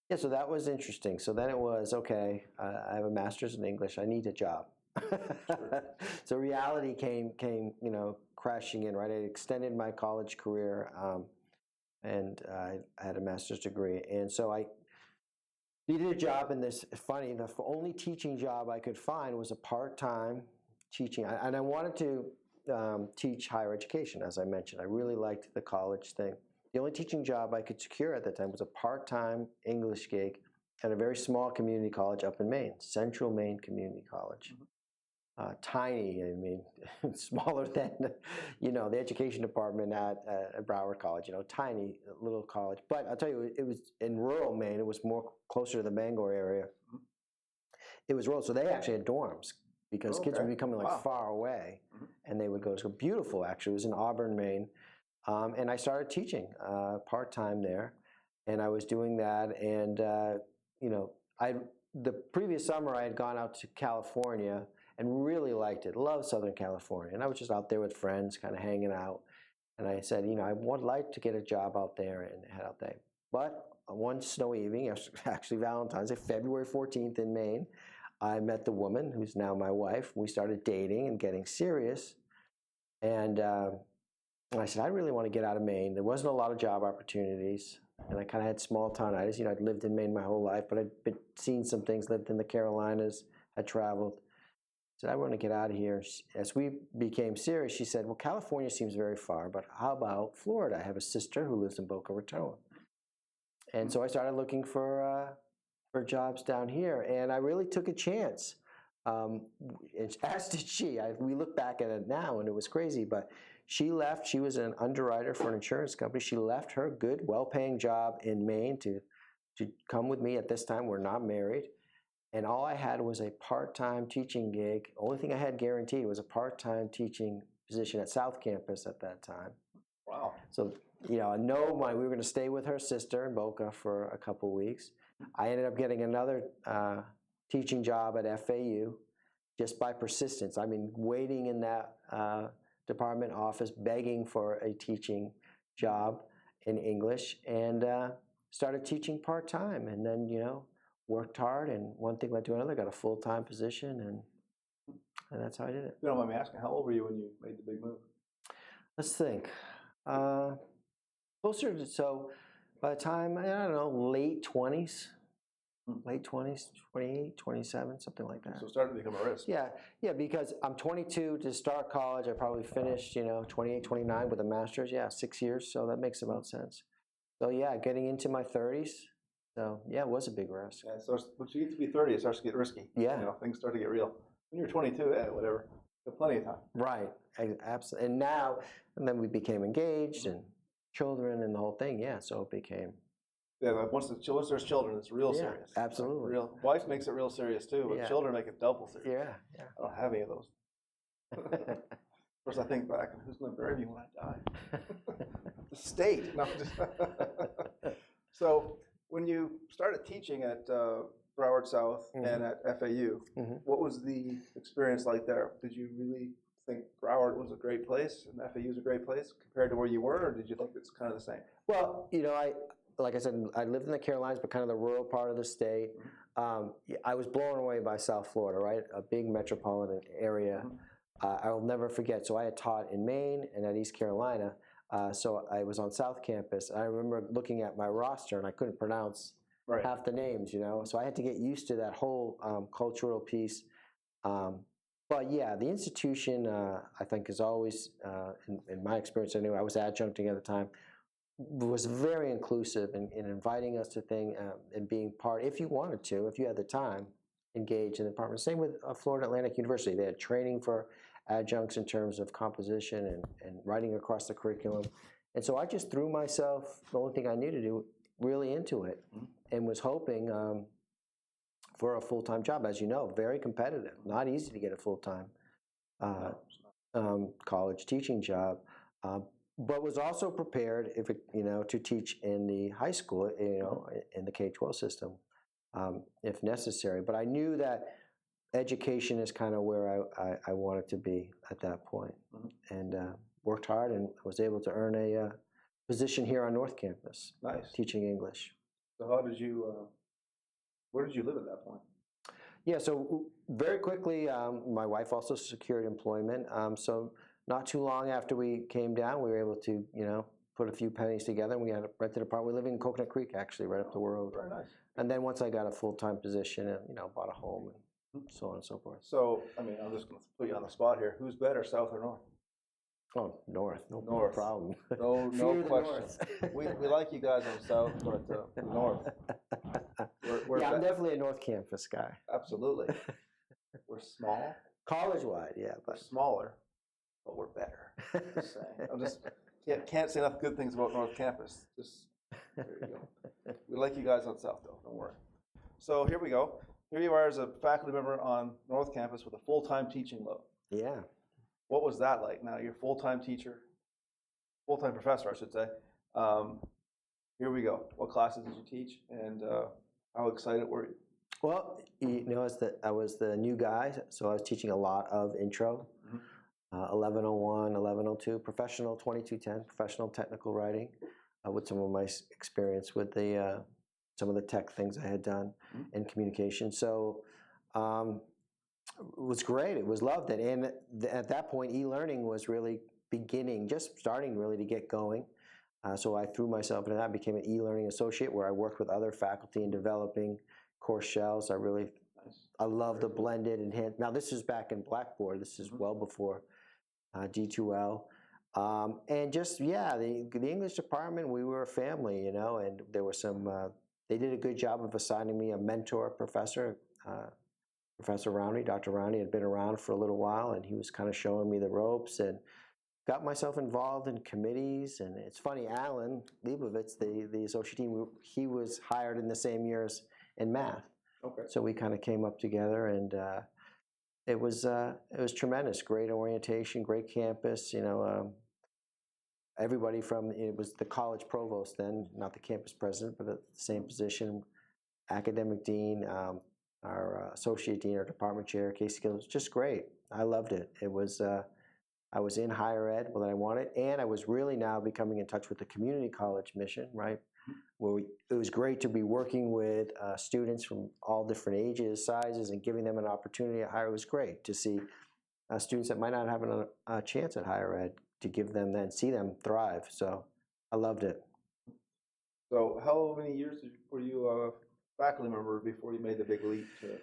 Yeah, so that was interesting. So then it was, okay, I have a master's in English. I need a job. Sure. So reality came, crashing in, right? I extended my college career, and I had a master's degree. And so I needed a job, and this, funny, the only teaching job I could find was a part-time teaching. And I wanted to teach higher education, as I mentioned. I really liked the college thing. The only teaching job I could secure at that time was a part-time English gig at a very small community college up in Maine, Central Maine Community College. Mm-hmm. Tiny, I mean, smaller than, the education department at Broward College, tiny little college. But I'll tell you, it was in rural Maine. It was more closer to the Bangor area. It was rural, so they actually had dorms because kids would be coming far away, and they would go to beautiful, actually. It was in Auburn, Maine. And I started teaching part-time there, and I was doing that. And, the previous summer I had gone out to California and really liked it, loved Southern California. And I was just out there with friends, kind of hanging out. And I said, I would like to get a job out there and head out there. But one snowy evening, actually Valentine's Day, February 14th in Maine, I met the woman who's now my wife. We started dating and getting serious. And I said, I really want to get out of Maine. There wasn't a lot of job opportunities. And I kind of had small townitis. I'd lived in Maine my whole life, but I'd seen some things, lived in the Carolinas, had traveled. I said, I want to get out of here. As we became serious, she said, well, California seems very far, but how about Florida? I have a sister who lives in Boca Raton. And so I started looking for jobs down here, and I really took a chance. As did she. We look back at it now, and it was crazy, but she left. She was an underwriter for an insurance company. She left her good, well-paying job in Maine to come with me. At this time, we're not married. And all I had was a part-time teaching gig. Only thing I had guaranteed was a part-time teaching position at South Campus at that time. Wow. So, we were going to stay with her sister in Boca for a couple weeks. I ended up getting another teaching job at FAU just by persistence. I mean, waiting in that department office, begging for a teaching job in English, and started teaching part-time. And then, worked hard, and one thing led to another, got a full-time position, and that's how I did it. If you don't mind me asking, how old were you when you made the big move? Let's think. Closer to, so by the time, I don't know, late 20s, 28, 27, something like that. So it started to become a risk. Yeah, because I'm 22 to start college. I probably finished, 28, 29 with a master's. Yeah, 6 years, so that makes about sense. So yeah, getting into my 30s. So yeah, it was a big risk. Yeah, so once you get to be 30, it starts to get risky. Yeah. Things start to get real. When you're 22, whatever. You have plenty of time. Right, absolutely. And then we became engaged and children and the whole thing. Yeah, so it became. Yeah, like once there's children, it's real serious. Absolutely. Real. Wife makes it real serious too, but children make it double serious. Yeah. I don't have any of those. Of course, I think back, who's going to bury me when I die? The state. No, just So when you started teaching at Broward South and at FAU, what was the experience like there? Did you really think Broward was a great place and FAU was a great place compared to where you were, or did you think it's kind of the same? Well, like I said, I lived in the Carolinas, but kind of the rural part of the state. I was blown away by South Florida, right? A big metropolitan area. I'll never forget. So I had taught in Maine and at East Carolina. So I was on South Campus. I remember looking at my roster, and I couldn't pronounce half the names, So I had to get used to that whole cultural piece. But yeah, the institution, I think, is always, in my experience anyway, I was adjuncting at the time, was very inclusive in inviting us to things and being part, if you wanted to, if you had the time, engage in the department. Same with Florida Atlantic University. They had training for adjuncts in terms of composition and writing across the curriculum. And so I just threw myself, the only thing I knew to do, really into it, and was hoping for a full-time job. As you know, very competitive, not easy to get a full-time college teaching job. But was also prepared, to teach in the high school, in the K-12 system, if necessary. But I knew that education is kind of where I wanted to be at that point, and worked hard and was able to earn a position here on North Campus, teaching English. So where did you live at that point? Yeah, so very quickly, my wife also secured employment. So not too long after we came down, we were able to, put a few pennies together, and we had rented an apartment. We live in Coconut Creek, actually, right up the road. Very nice. And then once I got a full-time position, and bought a home and so on and so forth. So, I'm just going to put you on the spot here. Who's better, South or North? Oh, North. No problem. No question. We like you guys on South, but North. We're I'm definitely a North Campus guy. Absolutely. We're small. College-wide, yeah. We're smaller, but we're better. Just saying. Can't say enough good things about North Campus. There you go. We like you guys on South, though. Don't worry. So here we go. Here you are as a faculty member on North Campus with a full-time teaching load. Yeah. What was that like? Now you're a full-time teacher, full-time professor, I should say. Here we go. What classes did you teach, and how excited were you? Well, I was the new guy, so I was teaching a lot of intro, 1101, 1102, professional 2210, professional technical writing, with some of my experience with some of the tech things I had done in communication. So it was great. It was loved it. And at that point, e-learning was really just starting really to get going. So I threw myself into that, became an e-learning associate where I worked with other faculty in developing course shells. I love the blended enhanced. Now this is back in Blackboard. This is well before D2L. And just, the English department, we were a family, and there was they did a good job of assigning me a mentor professor. Professor Rowney, Dr. Rowney had been around for a little while, and he was kind of showing me the ropes, and got myself involved in committees. And it's funny, Alan Leibovitz, the associate dean, he was hired in the same year as in math. Okay. So we kind of came up together, and it was tremendous. Great orientation, great campus. everybody from, it was the college provost then, not the campus president, but the same position, academic dean, our associate dean, our department chair, Casey Gill. It was just great. I loved it. It was, I was in higher ed when I wanted, and I was really now becoming in touch with the community college mission, right? Where it was great to be working with students from all different ages, sizes, and giving them an opportunity at higher. It was great to see students that might not have a chance at higher ed, to give them then, see them thrive. So I loved it. So how many years were you a faculty member before you made the big leap to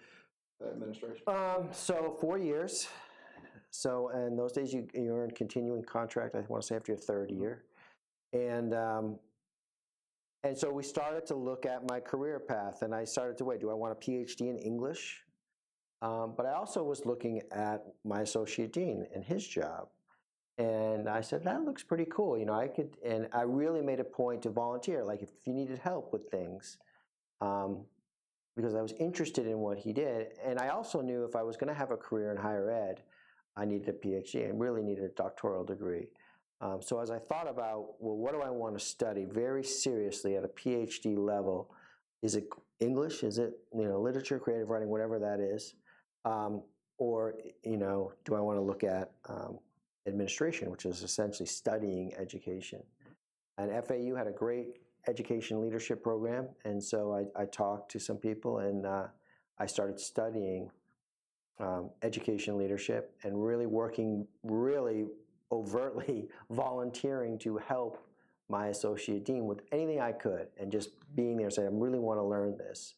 administration? So 4 years. So in those days, you earn continuing contract, I want to say after your third year. And so we started to look at my career path, and I started to wait, do I want a PhD in English? But I also was looking at my associate dean and his job. And I said, that looks pretty cool. You know, I could, and I really made a point to volunteer, like if you needed help with things, because I was interested in what he did. And I also knew if I was going to have a career in higher ed, I needed a PhD and really needed a doctoral degree. So as I thought about, well, what do I want to study very seriously at a PhD level? Is it English? Is it, you know, literature, creative writing, whatever that is? Or, you know, do I want to look at administration, which is essentially studying education? And FAU had a great education leadership program, and so I talked to some people, and I started studying education leadership and really working, really overtly volunteering to help my associate dean with anything I could, and just being there saying, I really want to learn this.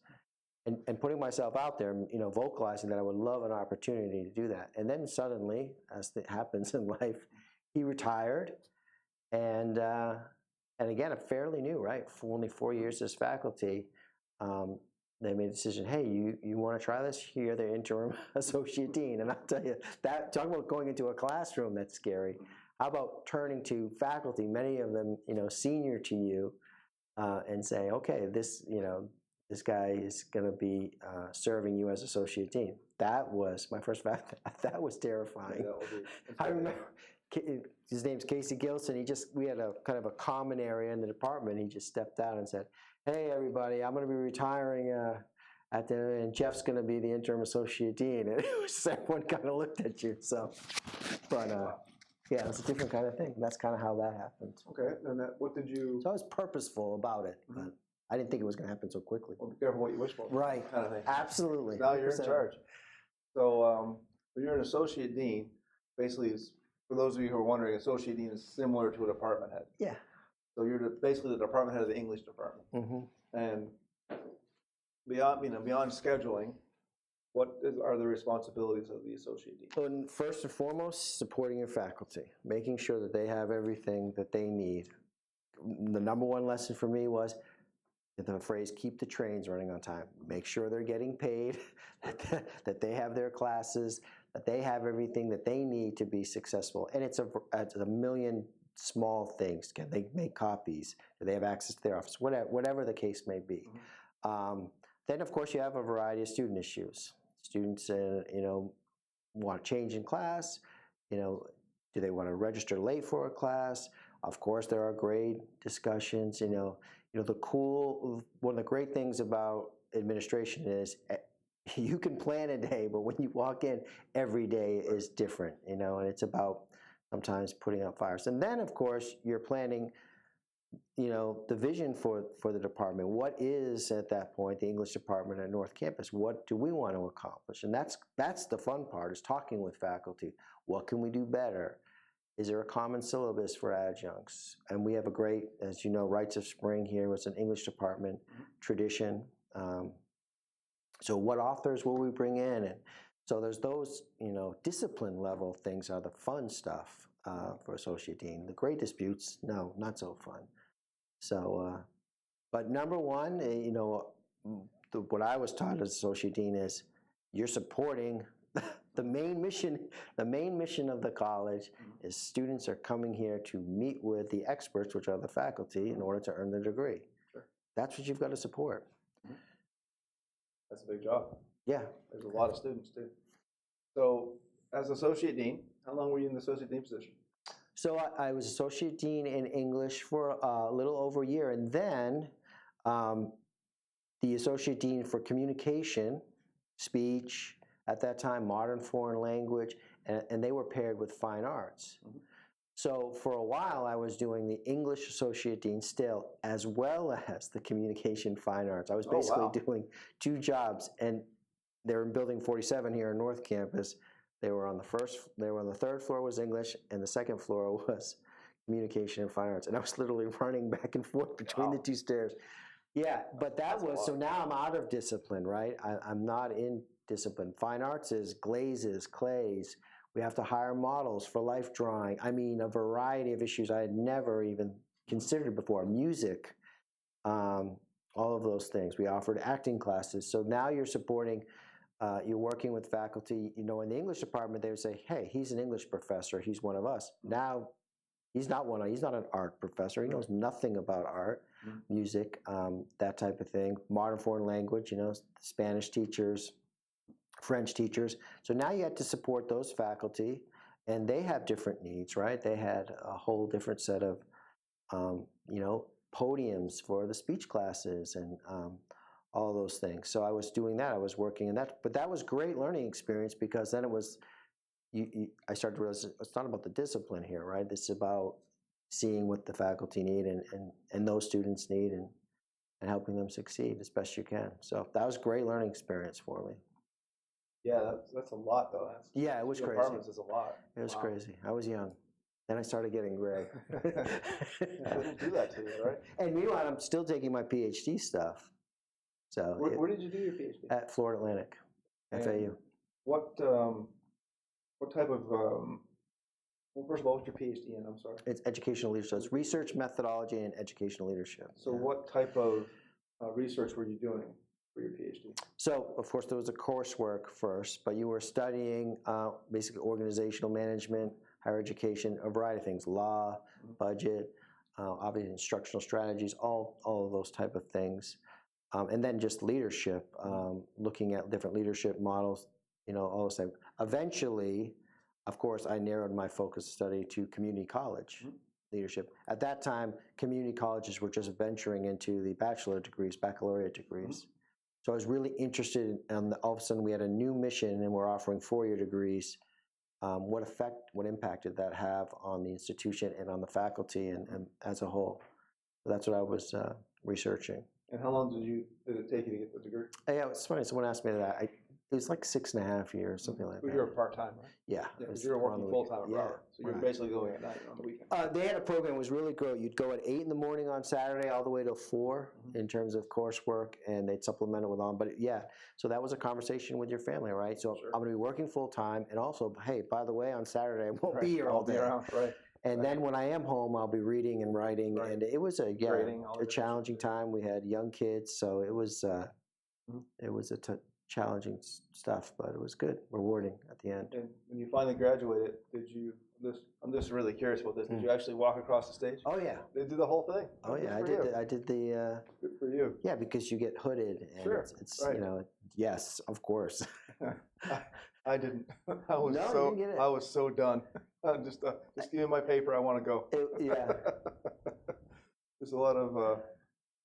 And putting myself out there, you know, vocalizing that I would love an opportunity to do that. And then suddenly, as it happens in life, he retired, and again, fairly new, right? For only 4 years as faculty, they made a decision. Hey, you want to try this? You're the interim associate dean, and I'll tell you that. Talk about going into a classroom that's scary. How about turning to faculty, many of them, you know, senior to you, and say, okay, this, you know, this guy is going to be serving you as associate dean. That was my first fact. That was terrifying. Yeah, I remember his name's Casey Gilson. We had a kind of a common area in the department. He just stepped out and said, hey, everybody, I'm going to be retiring and Jeff's going to be the interim associate dean. And it was, everyone kind of looked at you. So, but yeah, it's a different kind of thing. That's kind of how that happened. Okay, and what did you? So I was purposeful about it, but I didn't think it was going to happen so quickly. Well, be careful what you wish for. Right. Kind of thing. Absolutely. Now you're in charge. So when you're an associate dean, basically, for those of you who are wondering, associate dean is similar to a department head. Yeah. So you're basically the department head of the English department. And beyond scheduling, what are the responsibilities of the associate dean? So first and foremost, supporting your faculty, making sure that they have everything that they need. The number one lesson for me was the phrase, keep the trains running on time. Make sure they're getting paid, that they have their classes, that they have everything that they need to be successful. And it's a million small things. Can they make copies? Do they have access to their office? Whatever the case may be. Then, of course, you have a variety of student issues. Students, you know, want to change in class. You know, do they want to register late for a class? Of course, there are grade discussions. You know, one of the great things about administration is you can plan a day, but when you walk in, every day is different. You know, and it's about sometimes putting out fires. And then, of course, you're planning, you know, the vision for the department. What is, at that point, the English department at North Campus? What do we want to accomplish? And that's the fun part, is talking with faculty. What can we do better? Is there a common syllabus for adjuncts? And we have a great, as you know, Rites of Spring here. It's an English department tradition. So what authors will we bring in? And so there's those, you know, discipline level things are the fun stuff for associate dean. The grade disputes, no, not so fun. So, but number one, you know, what I was taught as associate dean is you're supporting the main mission. The main mission of the college is students are coming here to meet with the experts, which are the faculty, in order to earn their degree. Sure. That's what you've got to support. That's a big job. Yeah. There's a lot of students too. So as associate dean, how long were you in the associate dean position? So I was associate dean in English for a little over a year, and then the associate dean for communication, speech, at that time, modern foreign language, and they were paired with fine arts. Mm-hmm. So for a while, I was doing the English associate dean still, as well as the communication fine arts. I was basically doing two jobs, and they were in Building 47 here in North Campus. They were on the third floor was English, and the second floor was communication and fine arts. And I was literally running back and forth between the two stairs. Yeah, but so now I'm out of discipline, right? I'm not in discipline. Fine arts is glazes, clays. We have to hire models for life drawing. I mean, a variety of issues I had never even considered before. Music, all of those things. We offered acting classes. So now you're supporting, you're working with faculty. You know, in the English department, they would say, hey, he's an English professor. He's one of us. Now, he's not an art professor. He knows nothing about art, music, that type of thing. Modern foreign language, you know, Spanish teachers, French teachers. So now you had to support those faculty, and they have different needs, right? They had a whole different set of, you know, podiums for the speech classes and all those things. So I was doing that. I was working in that. But that was great learning experience, because then it was, I started to realize it's not about the discipline here, right? This is about seeing what the faculty need and those students need, and helping them succeed as best you can. So that was a great learning experience for me. Yeah, that's a lot, though. Yeah, it was crazy. Departments is a lot. It was crazy. I was young. Then I started getting gray. I didn't do that to you, right? And meanwhile, I'm still taking my PhD stuff. So where did you do your PhD? At Florida Atlantic, FAU. What type of well, first of all, what's your PhD in? I'm sorry. It's educational leadership. So it's research methodology and educational leadership. So what type of research were you doing for your PhD? So, of course, there was a coursework first, but you were studying basically organizational management, higher education, a variety of things, law, budget, obviously instructional strategies, all of those type of things. And then just leadership, looking at different leadership models, you know, all those things. Eventually, of course, I narrowed my focus study to community college leadership. At that time, community colleges were just venturing into the bachelor degrees, baccalaureate degrees. So I was really interested in, all of a sudden we had a new mission and we're offering 4-year degrees. What impact did that have on the institution and on the faculty and as a whole? So that's what I was researching. And how long did it take you to get the degree? Yeah, it's funny. Someone asked me that. It was like 6.5 years, something like that. You were part-time, right? Yeah. You were working full-time at Broward. So you were basically going at night on the weekend. They had a program that was really good. You'd go at 8 in the morning on Saturday all the way till 4 in terms of coursework, and they'd supplement it with on. But yeah, so that was a conversation with your family, right? So I'm going to be working full-time, and also, hey, by the way, on Saturday I won't be here all day. Right. And then when I am home, I'll be reading and writing, and it was a challenging time. We had young kids, so it was challenging stuff, but it was good, rewarding at the end. And when you finally graduated, I'm just really curious about this. Did you actually walk across the stage? Oh yeah. They did the whole thing? Oh yeah, I did the good for you. Yeah, because you get hooded and it's right. You know, yes, of course. I didn't. I was so done. Just give me my paper, I want to go. Yeah. There's a lot of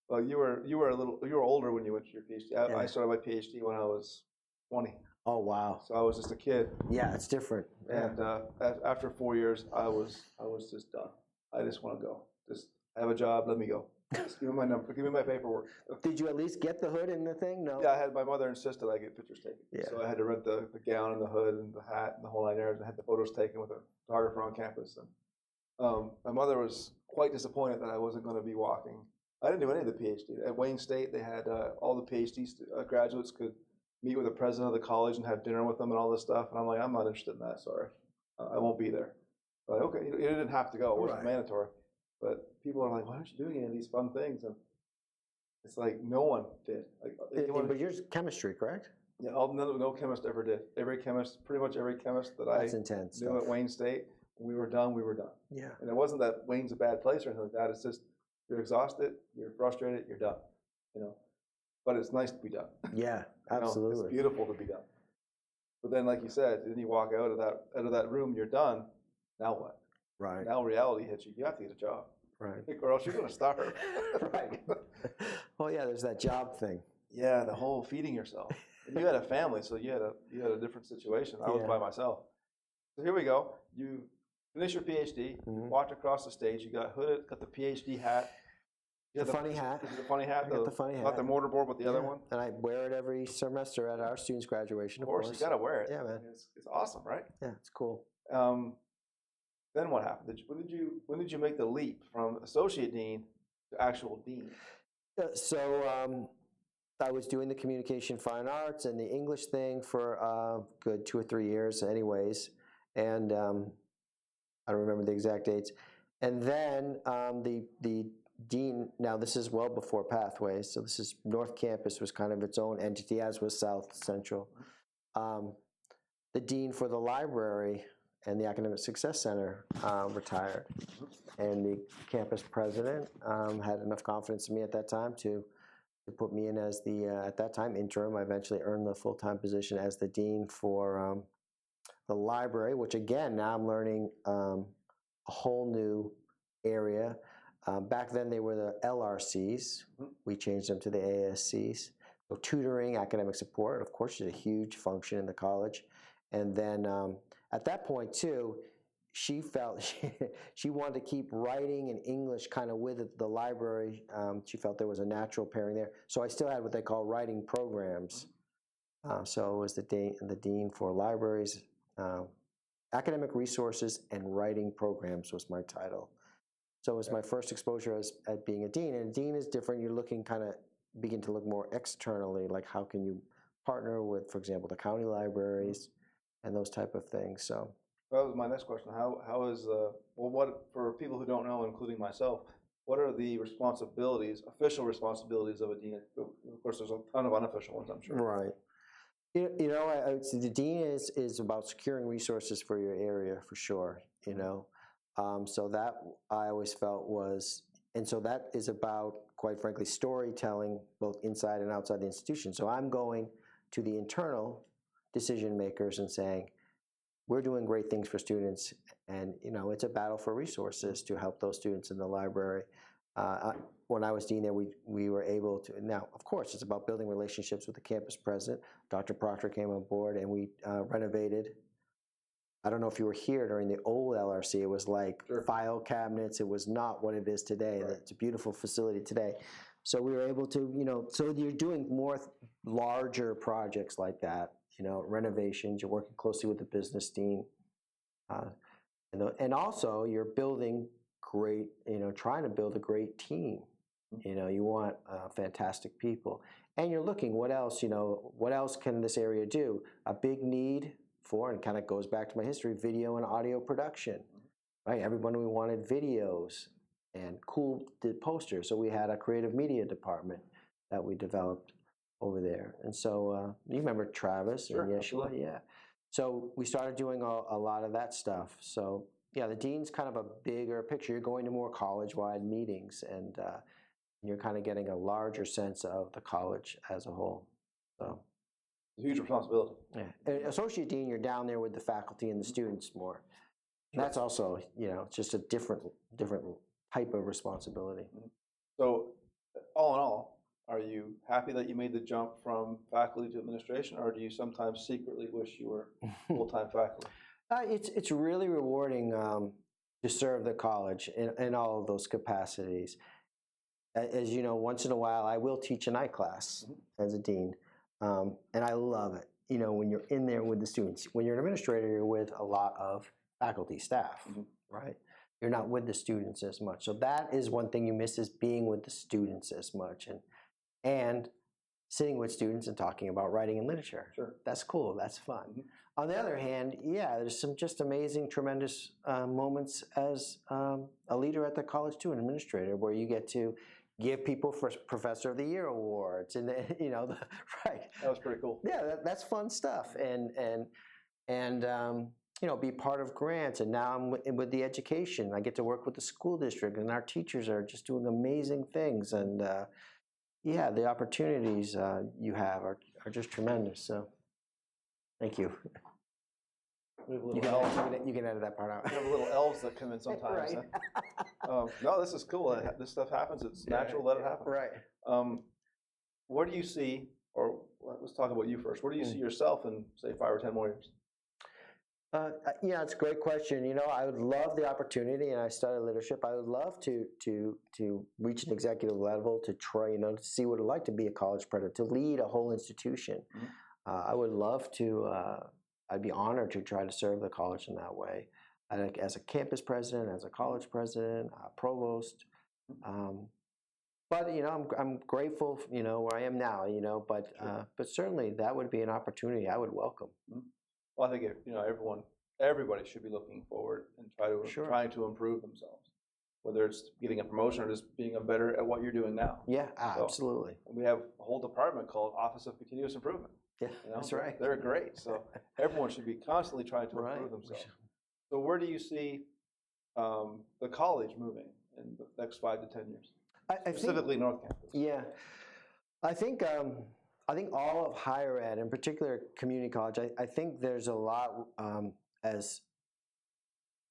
well, you were older when you went to your PhD. I started my PhD when I was 20. Oh wow! So I was just a kid. Yeah, it's different. Yeah. And after 4 years, I was just done. I just want to go. Just have a job. Let me go. Just give me my number. Give me my paperwork. Did you at least get the hood and the thing? No. Yeah, my mother insisted I get pictures taken. Yeah. So I had to rent the gown and the hood and the hat and the whole 9 yards, and I had the photos taken with a photographer on campus. And my mother was quite disappointed that I wasn't going to be walking. I didn't do any of the PhD. At Wayne State, they had all the PhD graduates could meet with the president of the college and have dinner with them and all this stuff. And I'm like, I'm not interested in that. Sorry, I won't be there. But okay, you didn't have to go. It wasn't mandatory. But people are like, why aren't you doing any of these fun things? And it's like no one did. Like, but yours chemistry, correct? Yeah, no chemist ever did. Pretty much every chemist that I knew at Wayne State, when we were done, we were done. Yeah. And it wasn't that Wayne's a bad place or anything like that. It's just you're exhausted, you're frustrated, you're done. You know. But it's nice to be done. Yeah, absolutely. It's beautiful to be done. But then, like you said, then you walk out of that room, you're done. Now what? Right. Now reality hits you. You have to get a job. Right. Or else you're going to starve. Right. Well, yeah, there's that job thing. Yeah, the whole feeding yourself. And you had a family, so you had a different situation. I was by myself. So here we go. You finish your PhD, walked across the stage, you got hooded, got the PhD hat. The funny hat. Is it the funny hat? I got the funny hat. Not the mortarboard, but the other one? And I wear it every semester at our students' graduation, of course. You got to wear it. Yeah, man. It's awesome, right? Yeah, it's cool. Then what happened? When did you make the leap from associate dean to actual dean? So I was doing the communication fine arts and the English thing for a good 2 or 3 years anyways. And I don't remember the exact dates. And then the dean, now this is well before Pathways, so this is North Campus was kind of its own entity, as was South Central. The dean for the library and the Academic Success Center retired. And the campus president had enough confidence in me at that time to put me in as the, at that time, interim. I eventually earned the full-time position as the dean for the library, which again, now I'm learning a whole new area. Back then they were the LRCs. We changed them to the ASCs. So tutoring, academic support, of course, is a huge function in the college. And then at that point too, she felt she wanted to keep writing and English kind of with the library. She felt there was a natural pairing there. So I still had what they call writing programs. So it was the dean for libraries, academic resources, and writing programs was my title. So it was my first exposure at being a dean. And a dean is different. You're looking begin to look more externally, like how can you partner with, for example, the county libraries and those type of things. So that was my next question. How is what for people who don't know, including myself, what are the responsibilities, official responsibilities of a dean? Of course, there's a ton of unofficial ones, I'm sure. Right. You know, I would say the dean is about securing resources for your area for sure. You know. So that I always felt was, and so that is about, quite frankly, storytelling both inside and outside the institution. So I'm going to the internal decision makers and saying, we're doing great things for students, and you know it's a battle for resources to help those students in the library. When I was dean there, we were able to, now of course it's about building relationships with the campus president. Dr. Proctor came on board and we renovated. I don't know if you were here during the old LRC. It was like file cabinets. It was not what it is today. Right. It's a beautiful facility today. So we were able to, you know, so you're doing more larger projects like that, you know, renovations. You're working closely with the business dean. And also you're building great, you know, trying to build a great team. You know, you want fantastic people. And you're looking, what else, you know, what else can this area do? A big need for, and kind of goes back to my history, video and audio production, right? Everyone, we wanted videos and cool posters. So we had a creative media department that we developed over there. And so you remember Travis and Yeshua? Yeah. So we started doing a lot of that stuff. So yeah, the dean's kind of a bigger picture. You're going to more college-wide meetings and you're kind of getting a larger sense of the college as a whole. So. Huge responsibility. Yeah, associate dean, you're down there with the faculty and the students more. Sure. That's also, you know, just a different type of responsibility. So, all in all, are you happy that you made the jump from faculty to administration, or do you sometimes secretly wish you were full-time faculty? It's really rewarding to serve the college in all of those capacities. As you know, once in a while, I will teach a night class as a dean. And I love it, you know, when you're in there with the students. When you're an administrator, you're with a lot of faculty, staff, right? You're not with the students as much. So that is one thing you miss, is being with the students as much and sitting with students and talking about writing and literature. Sure. That's cool. That's fun. On the other hand, yeah, there's some just amazing, tremendous moments as a leader at the college too, an administrator, where you get to give people for Professor of the Year awards, and you know, right? That was pretty cool. Yeah, that's fun stuff, and you know, be part of grants. And now I'm with the education. I get to work with the school district, and our teachers are just doing amazing things. And yeah, the opportunities you have are just tremendous. So, thank you. We have You little can, elves. you can edit that part out. We have little elves that come in sometimes. Right. No, this is cool. This stuff happens. It's natural. Let it happen. Right. Where do you see, or let's talk about you first. Where do you see yourself in, say, 5 or 10 more years? Yeah, it's a great question. You know, I would love the opportunity, and I studied leadership. I would love to reach an executive level, to try, to see what it'd like to be a college president, to lead a whole institution. Mm-hmm. I would love to. I'd be honored to try to serve the college in that way, as a campus president, as a college president, provost. But I'm grateful, where I am now. But certainly that would be an opportunity I would welcome. Mm-hmm. Well, I think everybody should be looking forward and trying to improve themselves, whether it's getting a promotion or just being better at what you're doing now. Yeah, absolutely. We have a whole department called Office of Continuous Improvement. Yeah, that's right. They're great. So everyone should be constantly trying to improve themselves. So where do you see the college moving in the next 5 to 10 years? Specifically North Campus. Yeah, I think all of higher ed, in particular community college, I think there's a lot as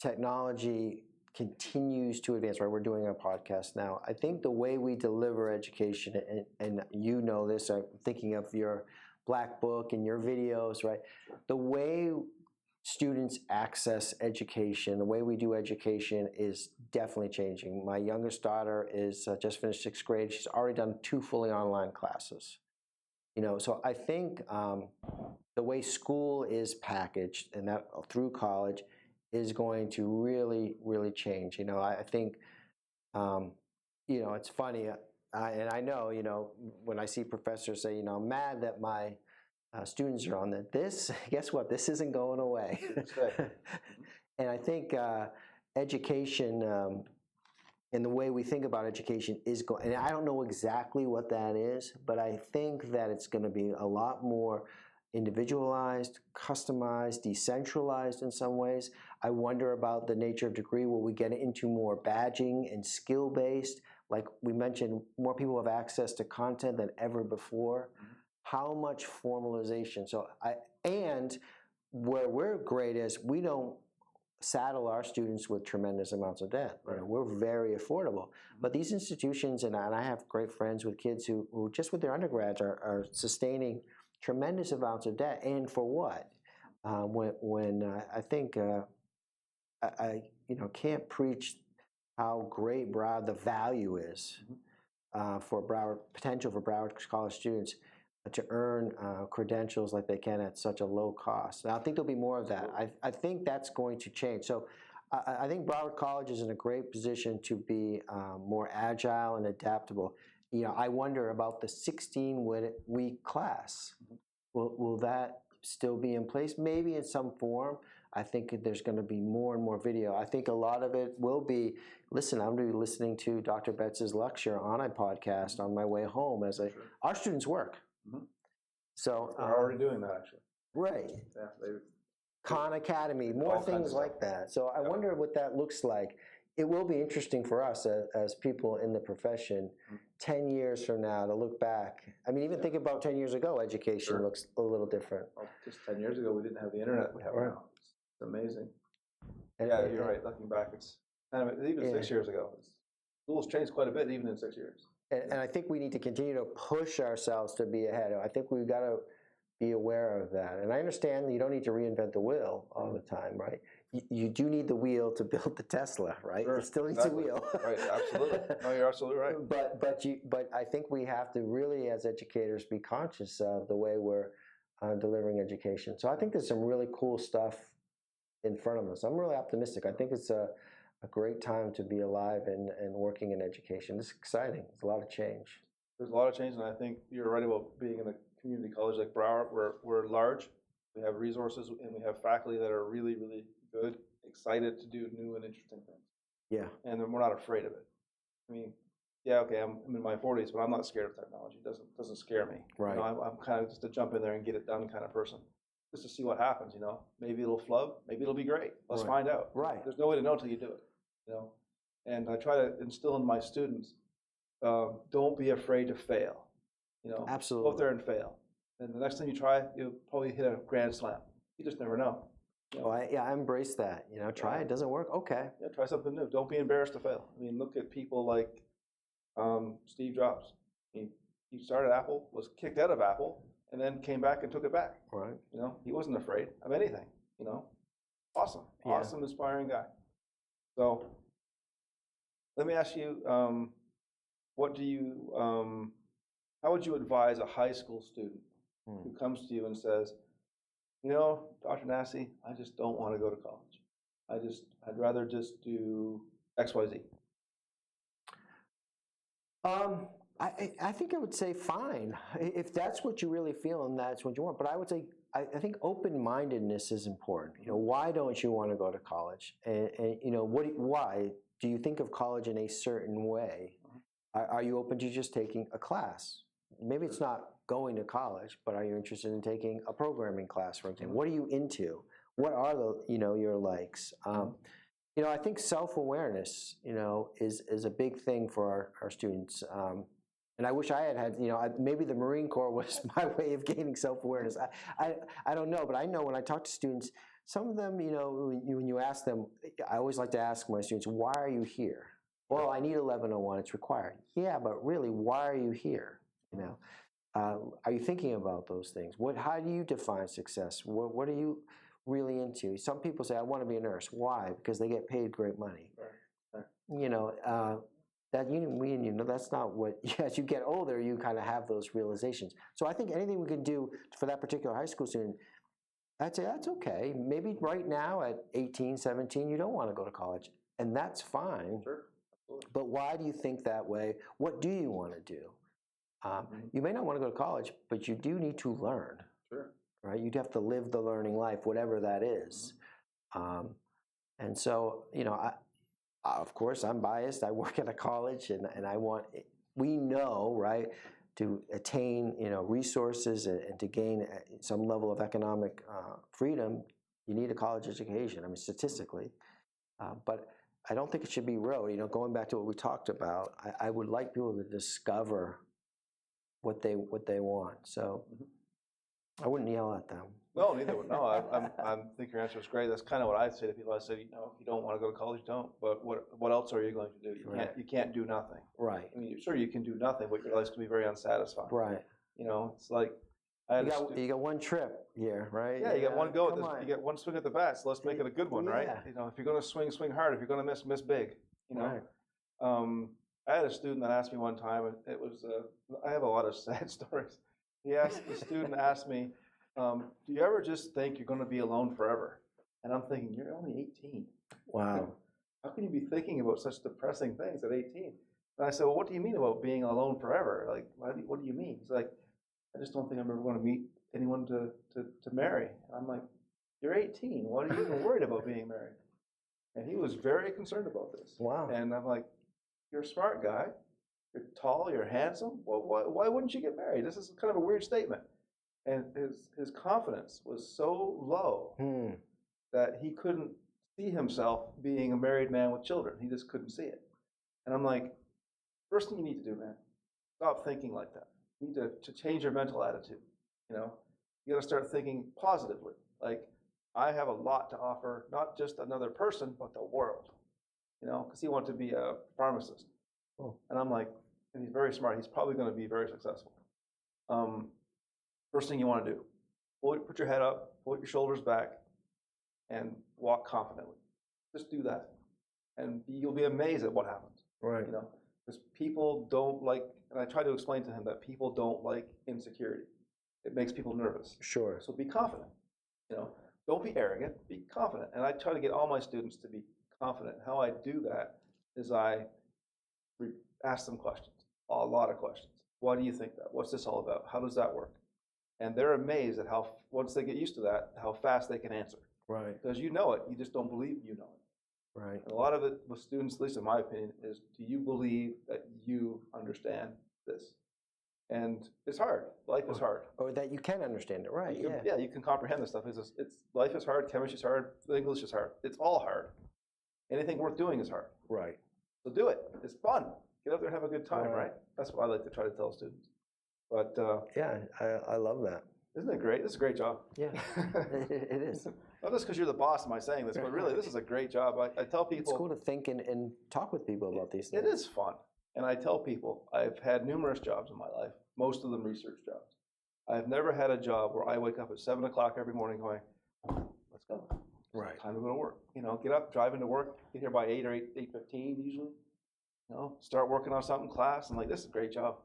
technology continues to advance, right? We're doing a podcast now. I think the way we deliver education, and this, I'm thinking of your Black Book and your videos, right? The way students access education, the way we do education is definitely changing. My youngest daughter is just finished 6th grade. She's already done 2 fully online classes. So I think the way school is packaged, and that through college, is going to really, really change. I think, it's funny, and I know, when I see professors say, I'm mad that my students are on that. Guess what? This isn't going away. And I think education, and the way we think about education is going, and I don't know exactly what that is, but I think that it's going to be a lot more individualized, customized, decentralized in some ways. I wonder about the nature of degree. Will we get into more badging and skill-based? Like we mentioned, more people have access to content than ever before. Mm-hmm. How much formalization? And where we're great is we don't saddle our students with tremendous amounts of debt. Right. We're very affordable. But these institutions, and I have great friends with kids who just with their undergrads are sustaining tremendous amounts of debt. And for what? When I think I can't preach how great Broward, the value is for Broward, potential for Broward College students to earn credentials like they can at such a low cost. And I think there'll be more of that. I think that's going to change. So I think Broward College is in a great position to be more agile and adaptable. I wonder about the 16-week class. Will that still be in place? Maybe in some form. I think there's going to be more and more video. I think a lot of it will be, I'm going to be listening to Dr. Betts' lecture on a podcast on my way home as our students work. Mm-hmm. So they're already doing that, actually. Right. Yeah, Khan Academy, more things like that. So I wonder what that looks like. It will be interesting for us as people in the profession 10 years from now to look back. I mean, even think about 10 years ago, education looks a little different. Well, just 10 years ago, we didn't have the internet we have now. It's amazing. You're right. Looking back, it's kind of, even 6 years ago, school's changed quite a bit, even in 6 years. And I think we need to continue to push ourselves to be ahead. I think we've got to be aware of that. And I understand you don't need to reinvent the wheel all the time, right? You do need the wheel to build the Tesla, right? Sure, it still needs a wheel. Right, absolutely. No, you're absolutely right. But I think we have to really, as educators, be conscious of the way we're delivering education. So I think there's some really cool stuff in front of us. I'm really optimistic. I think it's a great time to be alive and working in education. It's exciting. There's a lot of change. There's a lot of change, and I think you're right about being in a community college like Broward. We're large. We have resources, and we have faculty that are really, really good, excited to do new and interesting things. Yeah. And we're not afraid of it. I mean, I'm in my 40s, but I'm not scared of technology. It doesn't scare me. Right. I'm kind of just a jump in there and get it done kind of person. Just to see what happens, Maybe it'll flub, maybe it'll be great. Let's find out. Right. There's no way to know until you do it, And I try to instill in my students, don't be afraid to fail. Absolutely. Go up there and fail. And the next time you try, you'll probably hit a grand slam. You just never know. You know? Oh, I embrace that. You know, try it. Doesn't work. Okay. Yeah, try something new. Don't be embarrassed to fail. I mean, look at people like Steve Jobs. He started Apple, was kicked out of Apple, and then came back and took it back. Right. You know, he wasn't afraid of anything. You know, awesome, awesome, inspiring guy. So, let me ask you, what do you, how would you advise a high school student who comes to you and says, you know, Dr. Nasse, I just don't want to go to college. I'd rather just do X, Y, Z. I think I would say fine, if that's what you really feel and that's what you want. But I would say, I think open-mindedness is important. You know, why don't you want to go to college? And you know, why? Do you think of college in a certain way? Are you open to just taking a class? Maybe it's not going to college, but are you interested in taking a programming class, for example? What are you into? What are the, you know, your likes? You know, I think self-awareness, you know, is a big thing for our students. And I wish I had, you know, maybe the Marine Corps was my way of gaining self-awareness. I don't know, but I know when I talk to students, some of them, you know, when you ask them, I always like to ask my students, why are you here? Well, I need 1101, it's required. Yeah, but really, why are you here? You know, are you thinking about those things? How do you define success? What are you really into? Some people say, I want to be a nurse. Why? Because they get paid great money. Right. You know, you know, that's not what, as you get older, you kind of have those realizations. So I think anything we could do for that particular high school student, I'd say that's okay. Maybe right now at 18, 17, you don't want to go to college, and that's fine. Sure. Absolutely. But why do you think that way? What do you want to do? You may not want to go to college, but you do need to learn. Sure. Right? You'd have to live the learning life, whatever that is. And so, you know, of course, I'm biased. I work at a college, and we know, right, to attain, you know, resources and to gain some level of economic freedom, you need a college education. I mean, statistically, but I don't think it should be rote. You know, going back to what we talked about, I would like people to discover what they want. So I wouldn't yell at them. No, neither would. No, I think your answer is great. That's kind of what I say to people. I say, you know, if you don't want to go to college, don't. But what else are you going to do? You can't do nothing. Right. I mean, sure, you can do nothing, but your life's going to be very unsatisfying. Right. You know, it's like you got one trip here, right? Yeah, you got one go. You get one swing at the bat. So let's make it a good one, right? You know, if you're going to swing hard. If you're going to miss big. You know. Right. I had a student that asked me one time, and it was I have a lot of sad stories. The student asked me, do you ever just think you're going to be alone forever? And I'm thinking, you're only 18. Wow. How can you be thinking about such depressing things at 18? And I said, well, what do you mean about being alone forever? Like, what do you mean? He's like, I just don't think I'm ever going to meet anyone to marry. And I'm like, you're 18. What are you even worried about being married? And he was very concerned about this. Wow. And I'm like, you're a smart guy. You're tall. You're handsome. Well, why wouldn't you get married? This is kind of a weird statement. And his confidence was so low that he couldn't see himself being a married man with children. He just couldn't see it. And I'm like, first thing you need to do, man, stop thinking like that. You need to change your mental attitude. You know, you got to start thinking positively. Like, I have a lot to offer, not just another person, but the world. You know, because he wanted to be a pharmacist. Oh. And I'm like, and he's very smart. He's probably going to be very successful. First thing you want to do, put your head up, put your shoulders back, and walk confidently. Just do that. And you'll be amazed at what happens. Right. You know, because people don't like, and I try to explain to him that people don't like insecurity. It makes people nervous. Sure. So be confident. You know, don't be arrogant, be confident. And I try to get all my students to be confident. How I do that is I ask them questions, a lot of questions. Why do you think that? What's this all about? How does that work? And they're amazed at how, once they get used to that, how fast they can answer. Right. Because you know it, you just don't believe you know it. Right. And a lot of it with students, at least in my opinion, is do you believe that you understand this? And it's hard. Life is hard. Or that you can understand it, right? Yeah, you can comprehend this stuff. Life is hard, chemistry is hard, English is hard. It's all hard. Anything worth doing is hard. Right. So do it. It's fun. Get out there and have a good time, right? That's what I like to try to tell students. But yeah, I love that. Isn't it great? This is a great job. Yeah, it is. Not just because you're the boss am I saying this, but really, this is a great job. I tell people... It's cool to think and talk with people about these things. It is fun. And I tell people, I've had numerous jobs in my life, most of them research jobs. I've never had a job where I wake up at 7 o'clock every morning going, let's go. Right. Time to go to work. You know, get up, drive into work, get here by 8 or 8:15 usually. You know, start working on something in class, and like, this is a great job.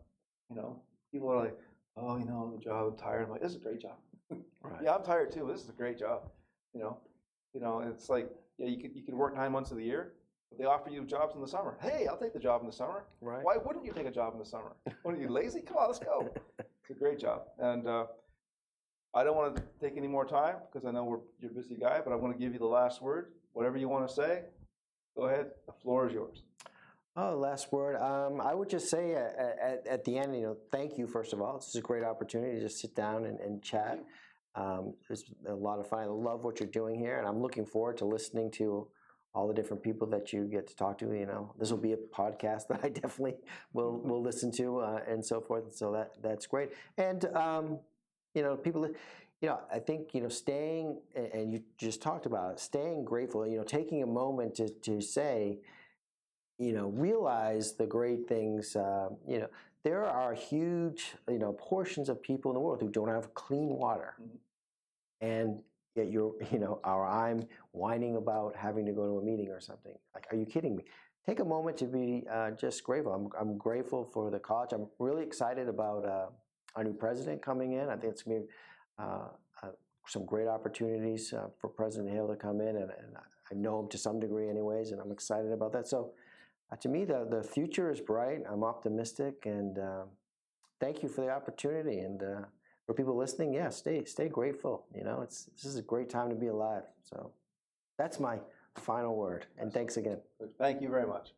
You know, people are like, oh, you know, the job, I'm tired. I'm like, this is a great job. Right. Yeah, I'm tired too. This is a great job. You know, and it's like, yeah, you can work 9 months of the year, but they offer you jobs in the summer. Hey, I'll take the job in the summer. Right. Why wouldn't you take a job in the summer? What are you, lazy? Come on, let's go. It's a great job. And I don't want to take any more time because I know you're a busy guy, but I want to give you the last word. Whatever you want to say, go ahead. The floor is yours. Oh, last word. I would just say at the end, you know, thank you, first of all. This is a great opportunity to just sit down and chat. It's a lot of fun. I love what you're doing here, and I'm looking forward to listening to all the different people that you get to talk to. You know, this will be a podcast that I definitely will listen to and so forth. So that's great. And you know, people, you know, I think, you know, staying, and you just talked about it, staying grateful. You know, taking a moment to say, you know, realize the great things. You know, there are huge, you know, portions of people in the world who don't have clean water, and yet you know, or I'm whining about having to go to a meeting or something. Like, are you kidding me? Take a moment to be just grateful. I'm grateful for the college. I'm really excited about our new president coming in. I think it's going to be some great opportunities for President Hale to come in, and I know him to some degree anyways, and I'm excited about that. So to me, the future is bright. I'm optimistic, and thank you for the opportunity. And for people listening, yeah, stay grateful. You know, this is a great time to be alive. So that's my final word. And thanks again. Thank you very much.